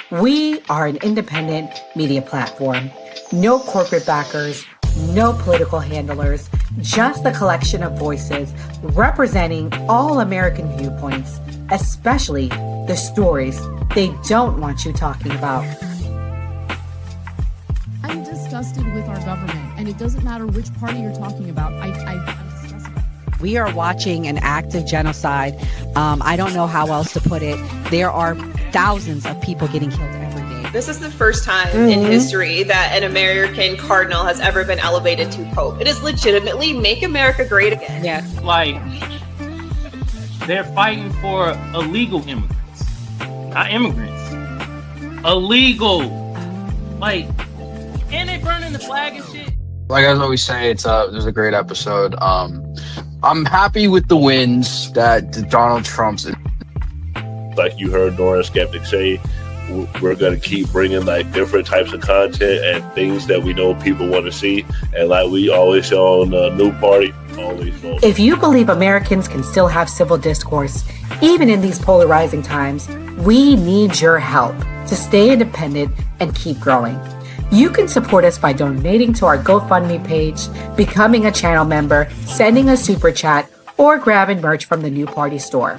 We are an independent media platform. No corporate backers, no political handlers, just a collection of voices representing all American viewpoints, especially the stories they don't want you talking about. I'm disgusted with our government, and it doesn't matter which party you're talking about. I'm disgusted. We are watching an active genocide. I don't know how else to put it. There are thousands of people getting killed every day. This is the first time in history that an American cardinal has ever been elevated to Pope. It is legitimately make America great again. Yes. Like, they're fighting for illegal immigrants, not immigrants. Illegal. Like, and they burning the flag and shit. Like I always say, it was a great episode. I'm happy with the wins that Donald Trump's. Like you heard Nora Skeptic say, we're going to keep bringing like different types of content and things that we know people want to see. And like we always say on the New Party, always vote. If you believe Americans can still have civil discourse, even in these polarizing times, we need your help to stay independent and keep growing. You can support us by donating to our GoFundMe page, becoming a channel member, sending a super chat, or grabbing merch from the New Party store.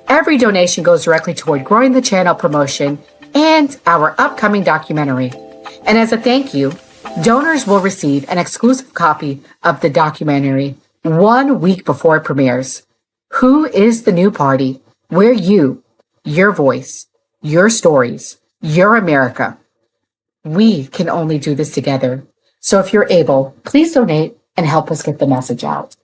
Every donation goes directly toward growing the channel promotion and our upcoming documentary. And as a thank you, donors will receive an exclusive copy of the documentary 1 week before it premieres. Who is the New Party? We're you, your voice, your stories, your America. We can only do this together. So if you're able, please donate and help us get the message out.